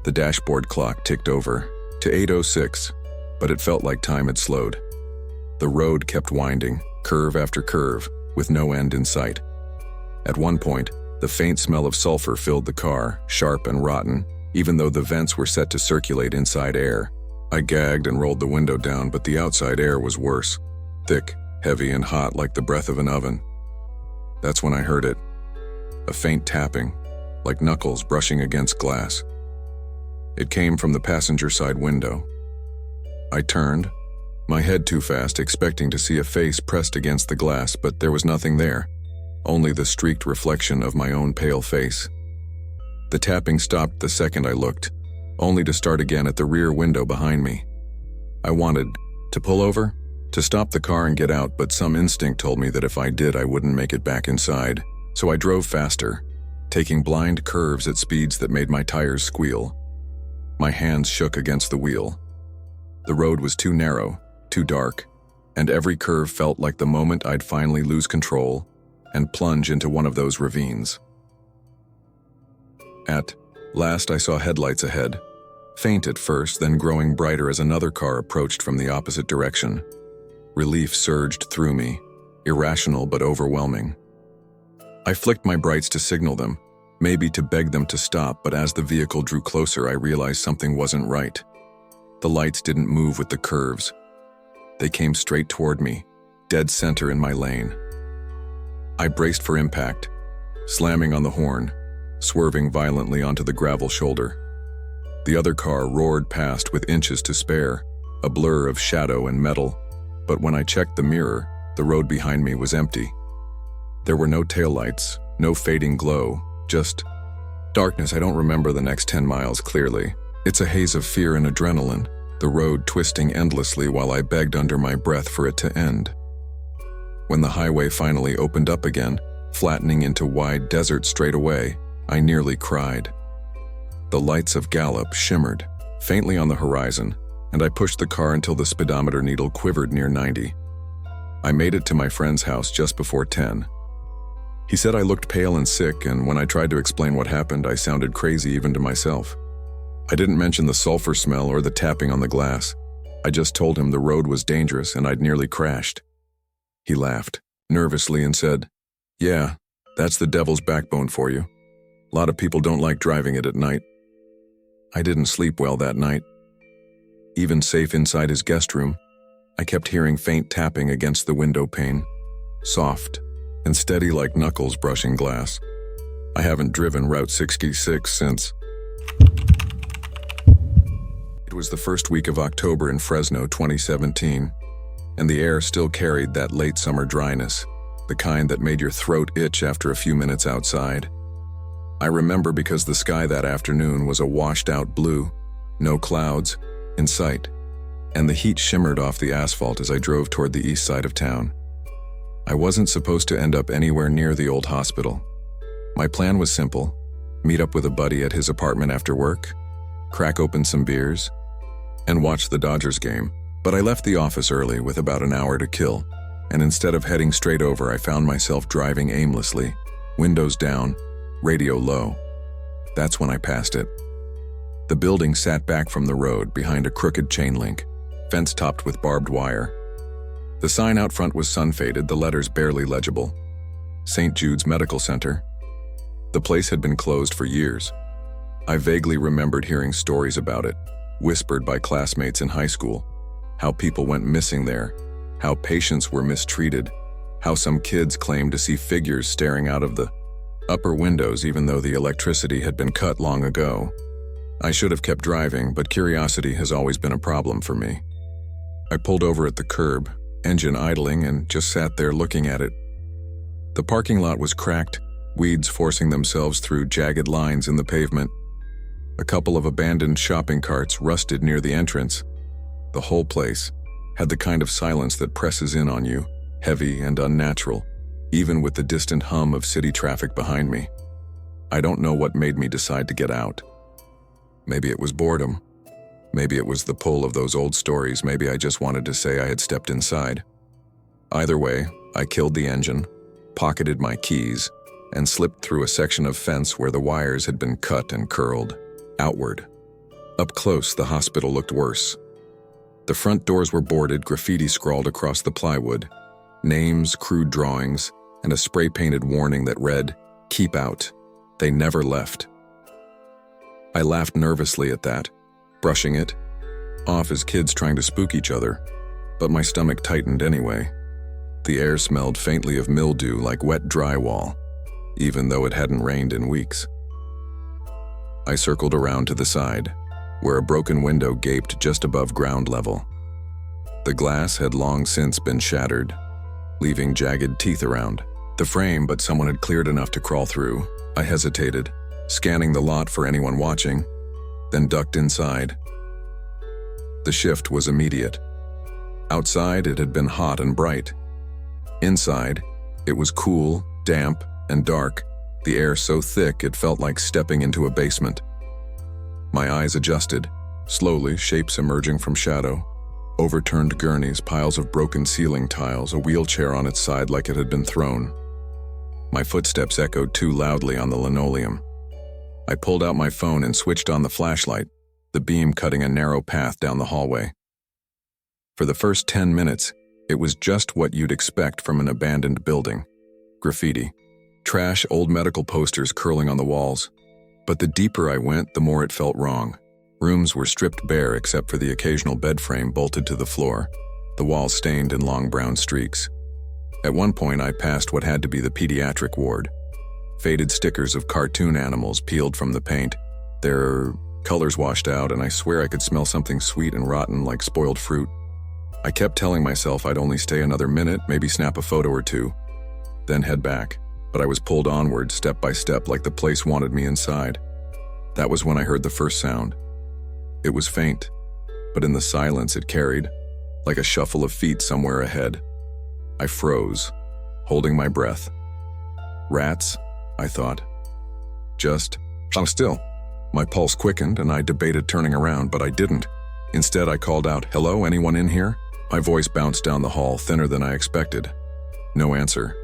The dashboard clock ticked over to 8:06, but it felt like time had slowed. The road kept winding, curve after curve, with no end in sight. At one point, the faint smell of sulfur filled the car, sharp and rotten, even though the vents were set to circulate inside air. I gagged and rolled the window down, but the outside air was worse, thick, heavy, and hot like the breath of an oven. That's when I heard it, a faint tapping, like knuckles brushing against glass. It came from the passenger side window. I turned, my head too fast, expecting to see a face pressed against the glass, but there was nothing there, only the streaked reflection of my own pale face. The tapping stopped the second I looked, only to start again at the rear window behind me. I wanted to pull over, to stop the car and get out, but some instinct told me that if I did, I wouldn't make it back inside. So I drove faster, taking blind curves at speeds that made my tires squeal. My hands shook against the wheel. The road was too narrow, too dark, and every curve felt like the moment I'd finally lose control and plunge into one of those ravines. At last I saw headlights ahead, faint at first, then growing brighter as another car approached from the opposite direction. Relief surged through me, irrational but overwhelming. I flicked my brights to signal them, maybe to beg them to stop, but as the vehicle drew closer, I realized something wasn't right. The lights didn't move with the curves. They came straight toward me, dead center in my lane. I braced for impact, slamming on the horn, swerving violently onto the gravel shoulder. The other car roared past with inches to spare, a blur of shadow and metal, but when I checked the mirror, the road behind me was empty. There were no taillights, no fading glow, just darkness. I don't remember the next 10 miles clearly. It's a haze of fear and adrenaline, the road twisting endlessly while I begged under my breath for it to end. When the highway finally opened up again, flattening into wide desert straight away, I nearly cried. The lights of Gallup shimmered, faintly on the horizon, and I pushed the car until the speedometer needle quivered near 90. I made it to my friend's house just before 10. He said I looked pale and sick, and when I tried to explain what happened, I sounded crazy even to myself. I didn't mention the sulfur smell or the tapping on the glass. I just told him the road was dangerous and I'd nearly crashed. He laughed, nervously, and said, "Yeah, that's the devil's backbone for you. A lot of people don't like driving it at night." I didn't sleep well that night. Even safe inside his guest room, I kept hearing faint tapping against the window pane, soft and steady like knuckles brushing glass. I haven't driven Route 66 since. It was the first week of October in Fresno, 2017, and the air still carried that late summer dryness, the kind that made your throat itch after a few minutes outside. I remember because the sky that afternoon was a washed-out blue, no clouds in sight, and the heat shimmered off the asphalt as I drove toward the east side of town. I wasn't supposed to end up anywhere near the old hospital. My plan was simple: meet up with a buddy at his apartment after work, crack open some beers, and watch the Dodgers game. But I left the office early with about an hour to kill, and instead of heading straight over, I found myself driving aimlessly, windows down, radio low. That's when I passed it. The building sat back from the road behind a crooked chain link, fence topped with barbed wire. The sign out front was sun-faded, the letters barely legible. St. Jude's Medical Center. The place had been closed for years. I vaguely remembered hearing stories about it, whispered by classmates in high school, how people went missing there, how patients were mistreated, how some kids claimed to see figures staring out of the upper windows even though the electricity had been cut long ago. I should have kept driving, but curiosity has always been a problem for me. I pulled over at the curb, engine idling, and just sat there looking at it. The parking lot was cracked, weeds forcing themselves through jagged lines in the pavement. A couple of abandoned shopping carts rusted near the entrance. The whole place had the kind of silence that presses in on you, heavy and unnatural, even with the distant hum of city traffic behind me. I don't know what made me decide to get out. Maybe it was boredom. Maybe it was the pull of those old stories. Maybe I just wanted to say I had stepped inside. Either way, I killed the engine, pocketed my keys, and slipped through a section of fence where the wires had been cut and curled outward. Up close, the hospital looked worse. The front doors were boarded, graffiti scrawled across the plywood, names, crude drawings, and a spray-painted warning that read, "Keep out. They never left." I laughed nervously at that, brushing it off as kids trying to spook each other, but my stomach tightened anyway. The air smelled faintly of mildew like wet drywall, even though it hadn't rained in weeks. I circled around to the side, where a broken window gaped just above ground level. The glass had long since been shattered, leaving jagged teeth around the frame, but someone had cleared enough to crawl through. I hesitated, scanning the lot for anyone watching, then ducked inside. The shift was immediate. Outside, it had been hot and bright. Inside, it was cool, damp, and dark, the air so thick it felt like stepping into a basement. My eyes adjusted, slowly, shapes emerging from shadow. Overturned gurneys, piles of broken ceiling tiles, a wheelchair on its side like it had been thrown. My footsteps echoed too loudly on the linoleum. I pulled out my phone and switched on the flashlight. the beam cutting a narrow path down the hallway. For the first 10 minutes, it was just what you'd expect from an abandoned building. Graffiti, trash, old medical posters curling on the walls. But the deeper I went, the more it felt wrong. Rooms were stripped bare except for the occasional bed frame bolted to the floor, the walls stained in long brown streaks. At one point, I passed what had to be the pediatric ward. Faded stickers of cartoon animals peeled from the paint, their colors washed out, and I swear I could smell something sweet and rotten like spoiled fruit. I kept telling myself I'd only stay another minute, maybe snap a photo or two, then head back, but I was pulled onward step by step like the place wanted me inside. That was when I heard the first sound. It was faint, but in the silence it carried, like a shuffle of feet somewhere ahead. I froze, holding my breath. Rats, I thought. I'm still. My pulse quickened and I debated turning around, but I didn't. Instead, I called out, "Hello, anyone in here?" My voice bounced down the hall, thinner than I expected. No answer.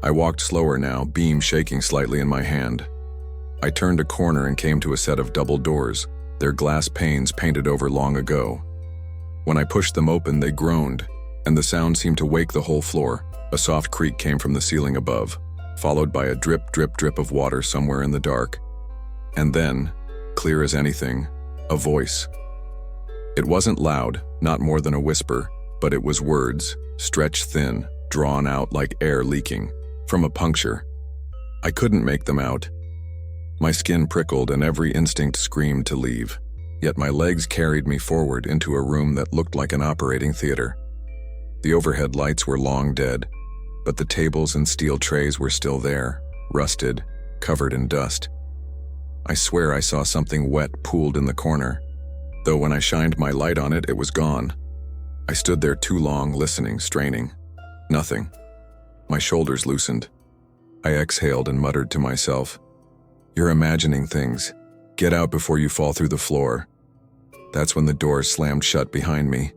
I walked slower now, beam shaking slightly in my hand. I turned a corner and came to a set of double doors, their glass panes painted over long ago. When I pushed them open, they groaned, and the sound seemed to wake the whole floor. A soft creak came from the ceiling above, followed by a drip, drip, drip of water somewhere in the dark. And then, clear as anything, a voice. It wasn't loud, not more than a whisper, but it was words, stretched thin, drawn out like air leaking from a puncture. I couldn't make them out. My skin prickled and every instinct screamed to leave, yet my legs carried me forward into a room that looked like an operating theater. The overhead lights were long dead, but the tables and steel trays were still there, rusted, covered in dust. I swear I saw something wet pooled in the corner, though when I shined my light on it, it was gone. I stood there too long, listening, straining. Nothing. My shoulders loosened. I exhaled and muttered to myself, "You're imagining things. Get out before you fall through the floor." That's when the doors slammed shut behind me.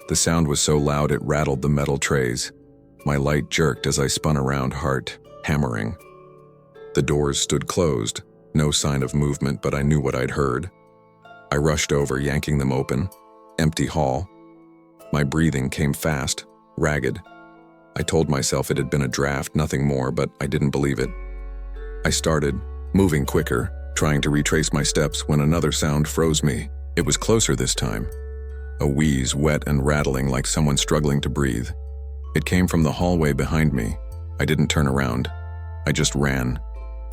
The sound was so loud it rattled the metal trays. My light jerked as I spun around, heart hammering. The doors stood closed, no sign of movement, but I knew what I'd heard. I rushed over, yanking them open. Empty hall. My breathing came fast, ragged. I told myself it had been a draft, nothing more, but I didn't believe it. I started, moving quicker, trying to retrace my steps when another sound froze me. It was closer this time. A wheeze, wet and rattling like someone struggling to breathe. It came from the hallway behind me. I didn't turn around. I just ran.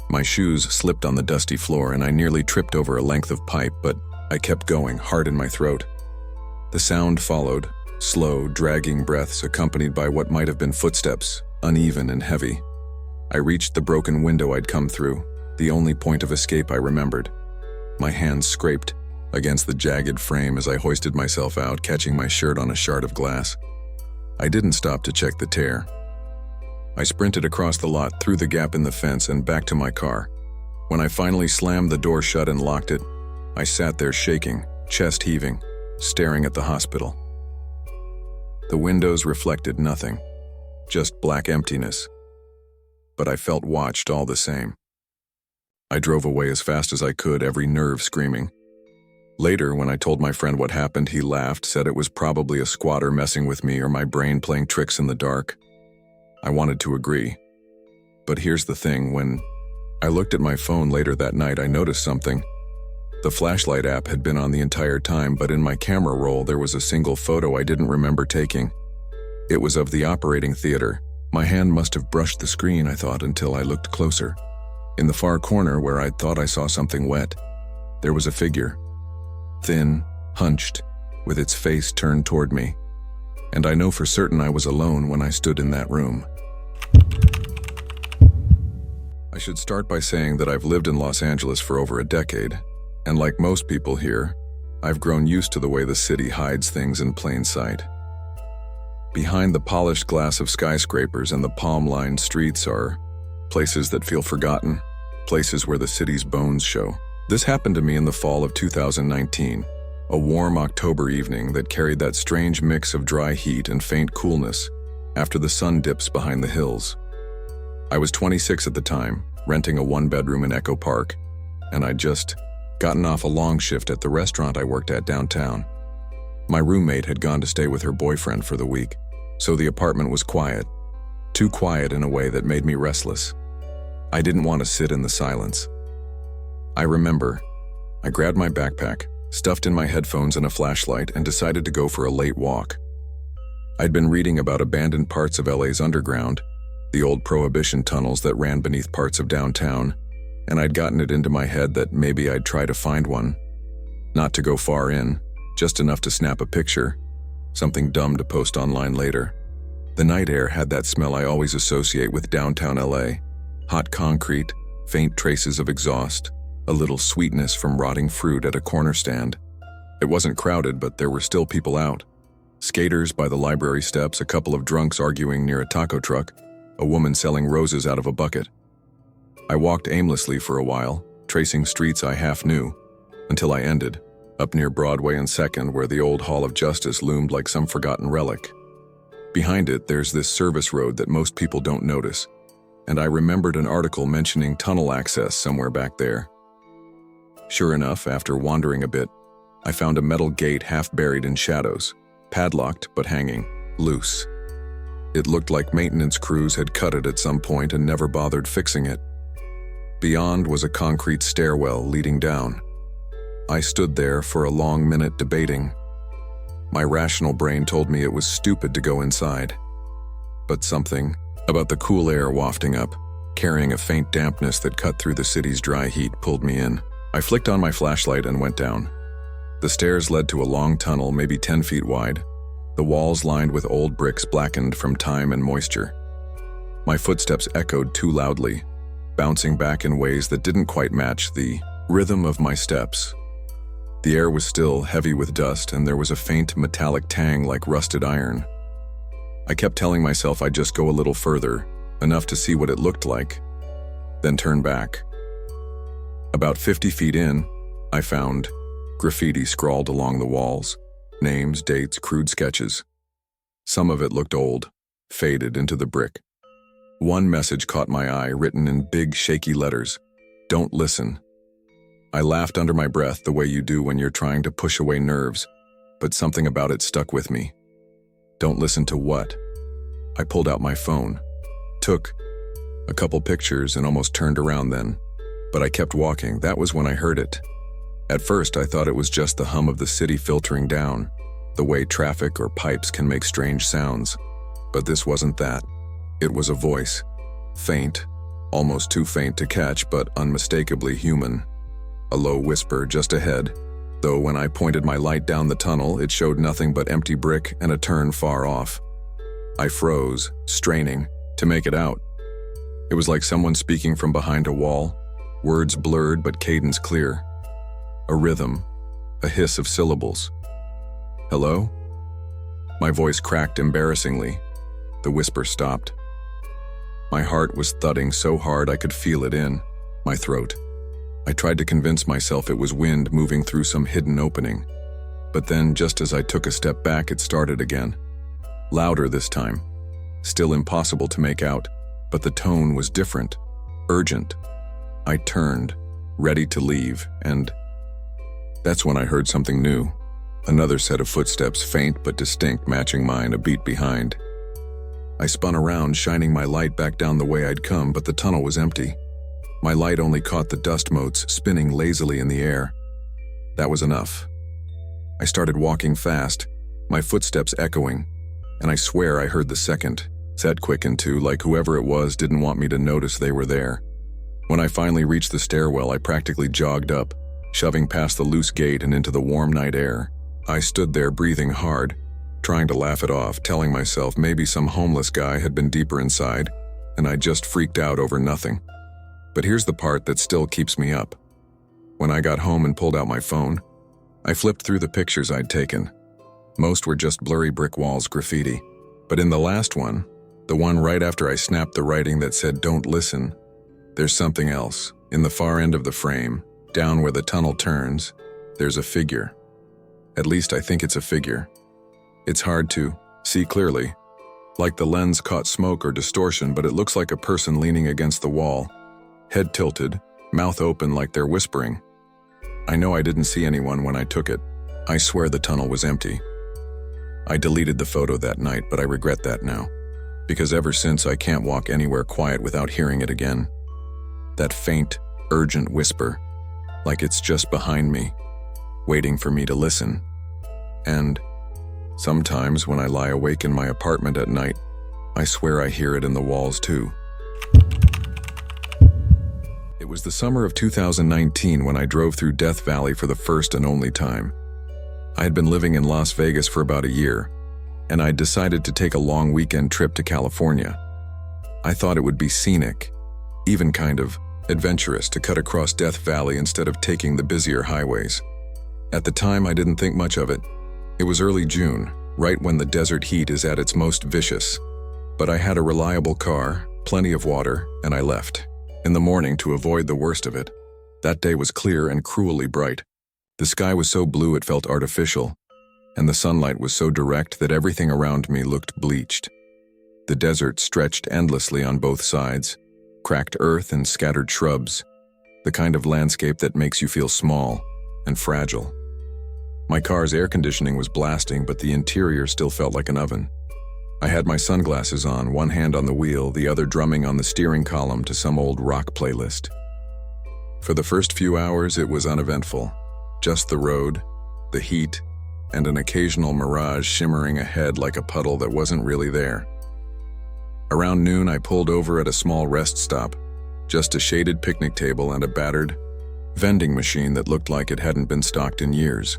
My shoes slipped on the dusty floor and I nearly tripped over a length of pipe, but I kept going, heart in my throat. The sound followed, slow, dragging breaths accompanied by what might have been footsteps, uneven and heavy. I reached the broken window I'd come through, the only point of escape I remembered. My hands scraped against the jagged frame as I hoisted myself out, catching my shirt on a shard of glass. I didn't stop to check the tear. I sprinted across the lot, through the gap in the fence, and back to my car. When I finally slammed the door shut and locked it, I sat there shaking, chest heaving, staring at the hospital. The windows reflected nothing, just black emptiness. But I felt watched all the same. I drove away as fast as I could, every nerve screaming. Later, when I told my friend what happened, he laughed, said it was probably a squatter messing with me or my brain playing tricks in the dark. I wanted to agree. But here's the thing, when I looked at my phone later that night, I noticed something. The flashlight app had been on the entire time, but in my camera roll there was a single photo I didn't remember taking. It was of the operating theater. My hand must have brushed the screen, I thought, until I looked closer. In the far corner, where I thought I saw something wet, there was a figure. Thin, hunched, with its face turned toward me. And I know for certain I was alone when I stood in that room. I should start by saying that I've lived in Los Angeles for over a decade, and like most people here, I've grown used to the way the city hides things in plain sight. Behind the polished glass of skyscrapers and the palm-lined streets are places that feel forgotten, places where the city's bones show. This happened to me in the fall of 2019, a warm October evening that carried that strange mix of dry heat and faint coolness after the sun dips behind the hills. I was 26 at the time, renting a one-bedroom in Echo Park, and I'd just gotten off a long shift at the restaurant I worked at downtown. My roommate had gone to stay with her boyfriend for the week, so the apartment was quiet. Too quiet in a way that made me restless. I didn't want to sit in the silence. I remember, I grabbed my backpack, stuffed in my headphones and a flashlight, and decided to go for a late walk. I'd been reading about abandoned parts of LA's underground, the old Prohibition tunnels that ran beneath parts of downtown, and I'd gotten it into my head that maybe I'd try to find one. Not to go far in, just enough to snap a picture, something dumb to post online later. The night air had that smell I always associate with downtown LA. Hot concrete, faint traces of exhaust, a little sweetness from rotting fruit at a corner stand. It wasn't crowded, but there were still people out. Skaters by the library steps, a couple of drunks arguing near a taco truck, a woman selling roses out of a bucket. I walked aimlessly for a while, tracing streets I half knew, until I ended, up near Broadway and 2nd, where the old Hall of Justice loomed like some forgotten relic. Behind it, there's this service road that most people don't notice, and I remembered an article mentioning tunnel access somewhere back there. Sure enough, after wandering a bit, I found a metal gate half buried in shadows, padlocked but hanging, loose. It looked like maintenance crews had cut it at some point and never bothered fixing it. Beyond was a concrete stairwell leading down. I stood there for a long minute debating. My rational brain told me it was stupid to go inside. But something about the cool air wafting up, carrying a faint dampness that cut through the city's dry heat, pulled me in. I flicked on my flashlight and went down. The stairs led to a long tunnel, maybe 10 feet wide, the walls lined with old bricks blackened from time and moisture. My footsteps echoed too loudly, bouncing back in ways that didn't quite match the rhythm of my steps. The air was still heavy with dust, and there was a faint metallic tang like rusted iron. I kept telling myself I'd just go a little further, enough to see what it looked like, then turn back. About 50 feet in, I found graffiti scrawled along the walls, names, dates, crude sketches. Some of it looked old, faded into the brick. One message caught my eye, written in big, shaky letters: "Don't listen." I laughed under my breath, the way you do when you're trying to push away nerves, but something about it stuck with me. Don't listen to what? I pulled out my phone, took a couple pictures, and almost turned around then. But I kept walking. That was when I heard it. At first, I thought it was just the hum of the city filtering down, the way traffic or pipes can make strange sounds. But this wasn't that. It was a voice. Faint, almost too faint to catch, but unmistakably human. A low whisper just ahead, though when I pointed my light down the tunnel, it showed nothing but empty brick and a turn far off. I froze, straining to make it out. It was like someone speaking from behind a wall, words blurred but cadence clear. A rhythm, a hiss of syllables. "Hello?" My voice cracked embarrassingly. The whisper stopped. My heart was thudding so hard I could feel it in my throat. I tried to convince myself it was wind moving through some hidden opening. But then, just as I took a step back, it started again. Louder this time. Still impossible to make out, but the tone was different, urgent. I turned, ready to leave, and that's when I heard something new. Another set of footsteps, faint but distinct, matching mine a beat behind. I spun around, shining my light back down the way I'd come, but the tunnel was empty. My light only caught the dust motes spinning lazily in the air. That was enough. I started walking fast, my footsteps echoing, and I swear I heard the second set quicken too, like whoever it was didn't want me to notice they were there. When I finally reached the stairwell, I practically jogged up, shoving past the loose gate and into the warm night air. I stood there breathing hard, trying to laugh it off, telling myself maybe some homeless guy had been deeper inside, and I just freaked out over nothing. But here's the part that still keeps me up. When I got home and pulled out my phone, I flipped through the pictures I'd taken. Most were just blurry brick walls graffiti. But in the last one, the one right after I snapped the writing that said "Don't listen," there's something else. In the far end of the frame, down where the tunnel turns, there's a figure. At least I think it's a figure. It's hard to see clearly, like the lens caught smoke or distortion, but it looks like a person leaning against the wall, head tilted, mouth open like they're whispering. I know I didn't see anyone when I took it. I swear the tunnel was empty. I deleted the photo that night, but I regret that now. Because ever since, I can't walk anywhere quiet without hearing it again. That faint, urgent whisper, like it's just behind me, waiting for me to listen. And sometimes when I lie awake in my apartment at night, I swear I hear it in the walls too. It was the summer of 2019 when I drove through Death Valley for the first and only time. I had been living in Las Vegas for about a year, and I'd decided to take a long weekend trip to California. I thought it would be scenic, even kind of adventurous to cut across Death Valley instead of taking the busier highways. At the time, I didn't think much of it. It was early June, right when the desert heat is at its most vicious. But I had a reliable car, plenty of water, and I left. In the morning to avoid the worst of it. That day was clear and cruelly bright. The sky was so blue it felt artificial, and the sunlight was so direct that everything around me looked bleached. The desert stretched endlessly on both sides, cracked earth and scattered shrubs, the kind of landscape that makes you feel small and fragile. My car's air conditioning was blasting, but the interior still felt like an oven. I had my sunglasses on, one hand on the wheel, the other drumming on the steering column to some old rock playlist. For the first few hours, it was uneventful. Just the road, the heat, and an occasional mirage shimmering ahead like a puddle that wasn't really there. Around noon, I pulled over at a small rest stop, just a shaded picnic table and a battered vending machine that looked like it hadn't been stocked in years.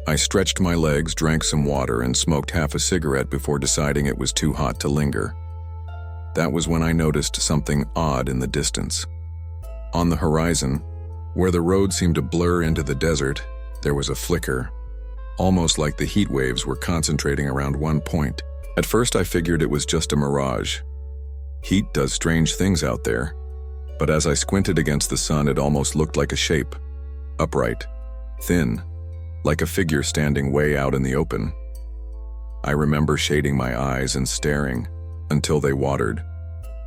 I stretched my legs, drank some water, and smoked half a cigarette before deciding it was too hot to linger. That was when I noticed something odd in the distance. On the horizon, where the road seemed to blur into the desert, there was a flicker, almost like the heat waves were concentrating around one point. At first, I figured it was just a mirage. Heat does strange things out there, but as I squinted against the sun, it almost looked like a shape, upright, thin, like a figure standing way out in the open. I remember shading my eyes and staring until they watered,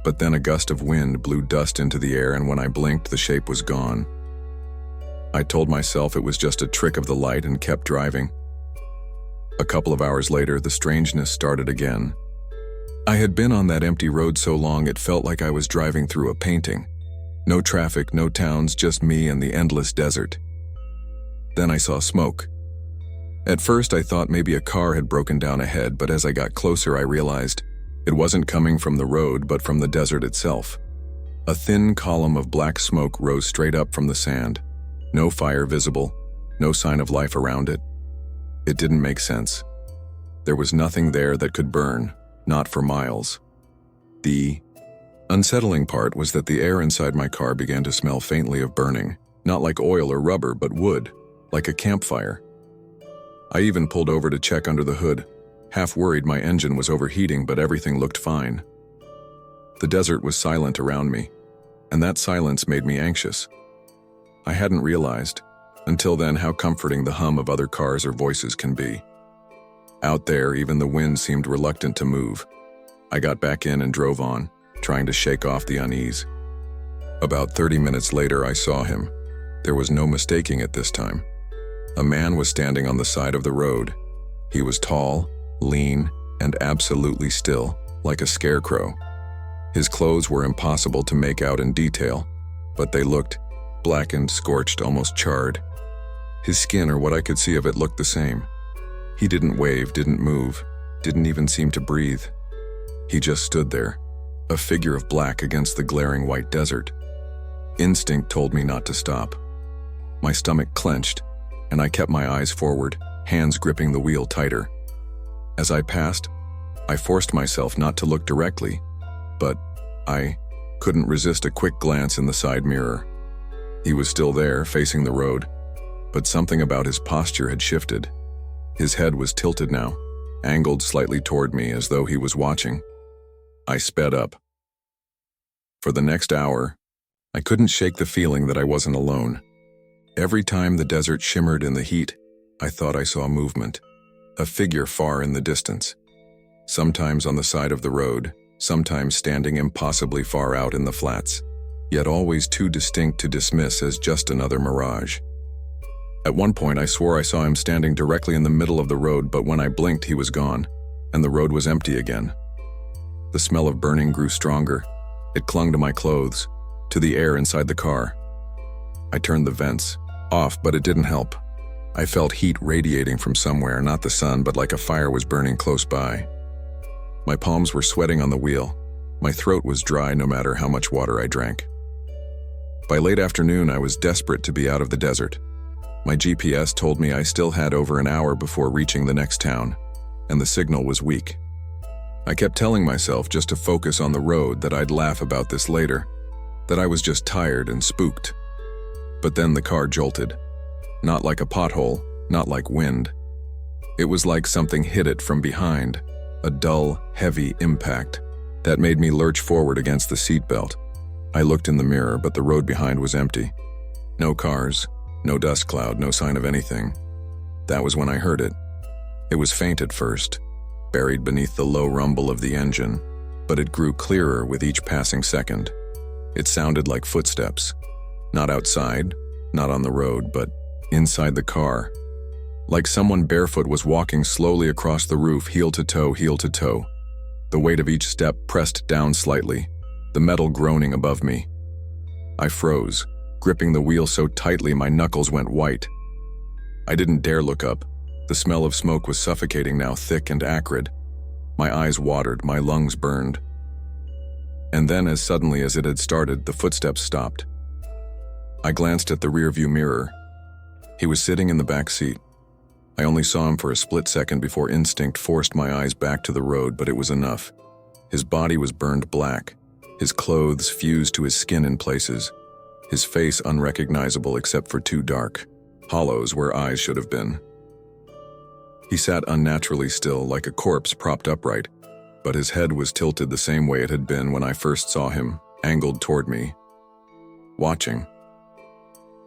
but then a gust of wind blew dust into the air, and when I blinked, the shape was gone. I told myself it was just a trick of the light and kept driving. A couple of hours later, the strangeness started again. I had been on that empty road so long it felt like I was driving through a painting. No traffic, no towns, just me and the endless desert. Then I saw smoke. At first, I thought maybe a car had broken down ahead, but as I got closer, I realized it wasn't coming from the road, but from the desert itself. A thin column of black smoke rose straight up from the sand. No fire visible, no sign of life around it. It didn't make sense. There was nothing there that could burn, not for miles. The unsettling part was that the air inside my car began to smell faintly of burning, not like oil or rubber, but wood, like a campfire. I even pulled over to check under the hood, half worried my engine was overheating, but everything looked fine. The desert was silent around me, and that silence made me anxious. I hadn't realized, until then, how comforting the hum of other cars or voices can be. Out there, even the wind seemed reluctant to move. I got back in and drove on, trying to shake off the unease. About 30 minutes later, I saw him. There was no mistaking it this time. A man was standing on the side of the road. He was tall, lean, and absolutely still, like a scarecrow. His clothes were impossible to make out in detail, but they looked blackened, scorched, almost charred. His skin, or what I could see of it, looked the same. He didn't wave, didn't move, didn't even seem to breathe. He just stood there, a figure of black against the glaring white desert. Instinct told me not to stop. My stomach clenched, and I kept my eyes forward, hands gripping the wheel tighter. As I passed, I forced myself not to look directly, but I couldn't resist a quick glance in the side mirror. He was still there, facing the road, but something about his posture had shifted. His head was tilted now, angled slightly toward me as though he was watching. I sped up. For the next hour, I couldn't shake the feeling that I wasn't alone. Every time the desert shimmered in the heat, I thought I saw movement, a figure far in the distance. Sometimes on the side of the road, sometimes standing impossibly far out in the flats, yet always too distinct to dismiss as just another mirage. At one point, I swore I saw him standing directly in the middle of the road, but when I blinked, he was gone, and the road was empty again. The smell of burning grew stronger. It clung to my clothes, to the air inside the car. I turned the vents off, but it didn't help. I felt heat radiating from somewhere, not the sun, but like a fire was burning close by. My palms were sweating on the wheel. My throat was dry no matter how much water I drank. By late afternoon, I was desperate to be out of the desert. My GPS told me I still had over an hour before reaching the next town, and the signal was weak. I kept telling myself just to focus on the road, that I'd laugh about this later, that I was just tired and spooked. But then the car jolted. Not like a pothole, not like wind. It was like something hit it from behind, a dull, heavy impact that made me lurch forward against the seatbelt. I looked in the mirror, but the road behind was empty. No cars, no dust cloud, no sign of anything. That was when I heard it. It was faint at first, buried beneath the low rumble of the engine, but it grew clearer with each passing second. It sounded like footsteps. Not outside, not on the road, but inside the car. Like someone barefoot was walking slowly across the roof, heel to toe, heel to toe. The weight of each step pressed down slightly, the metal groaning above me. I froze, gripping the wheel so tightly my knuckles went white. I didn't dare look up. The smell of smoke was suffocating now, thick and acrid. My eyes watered, my lungs burned. And then, as suddenly as it had started, the footsteps stopped. I glanced at the rearview mirror. He was sitting in the back seat. I only saw him for a split second before instinct forced my eyes back to the road, but it was enough. His body was burned black, his clothes fused to his skin in places, his face unrecognizable except for two dark hollows where eyes should have been. He sat unnaturally still, like a corpse propped upright, but his head was tilted the same way it had been when I first saw him, angled toward me, watching.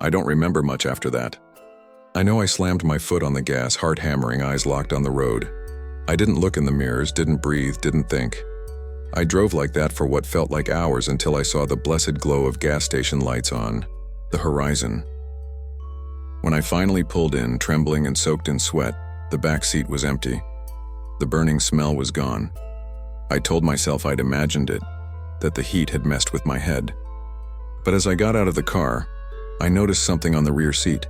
I don't remember much after that. I know I slammed my foot on the gas, heart hammering, eyes locked on the road. I didn't look in the mirrors, didn't breathe, didn't think. I drove like that for what felt like hours until I saw the blessed glow of gas station lights on the horizon. When I finally pulled in, trembling and soaked in sweat, the back seat was empty. The burning smell was gone. I told myself I'd imagined it, that the heat had messed with my head. But as I got out of the car, I noticed something on the rear seat.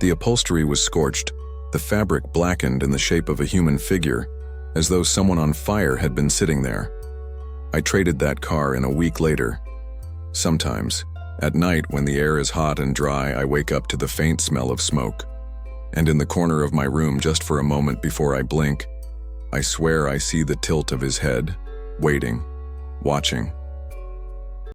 The upholstery was scorched, the fabric blackened in the shape of a human figure, as though someone on fire had been sitting there. I traded that car in a week later. Sometimes, at night when the air is hot and dry, I wake up to the faint smell of smoke. And in the corner of my room, just for a moment before I blink, I swear I see the tilt of his head, waiting, watching.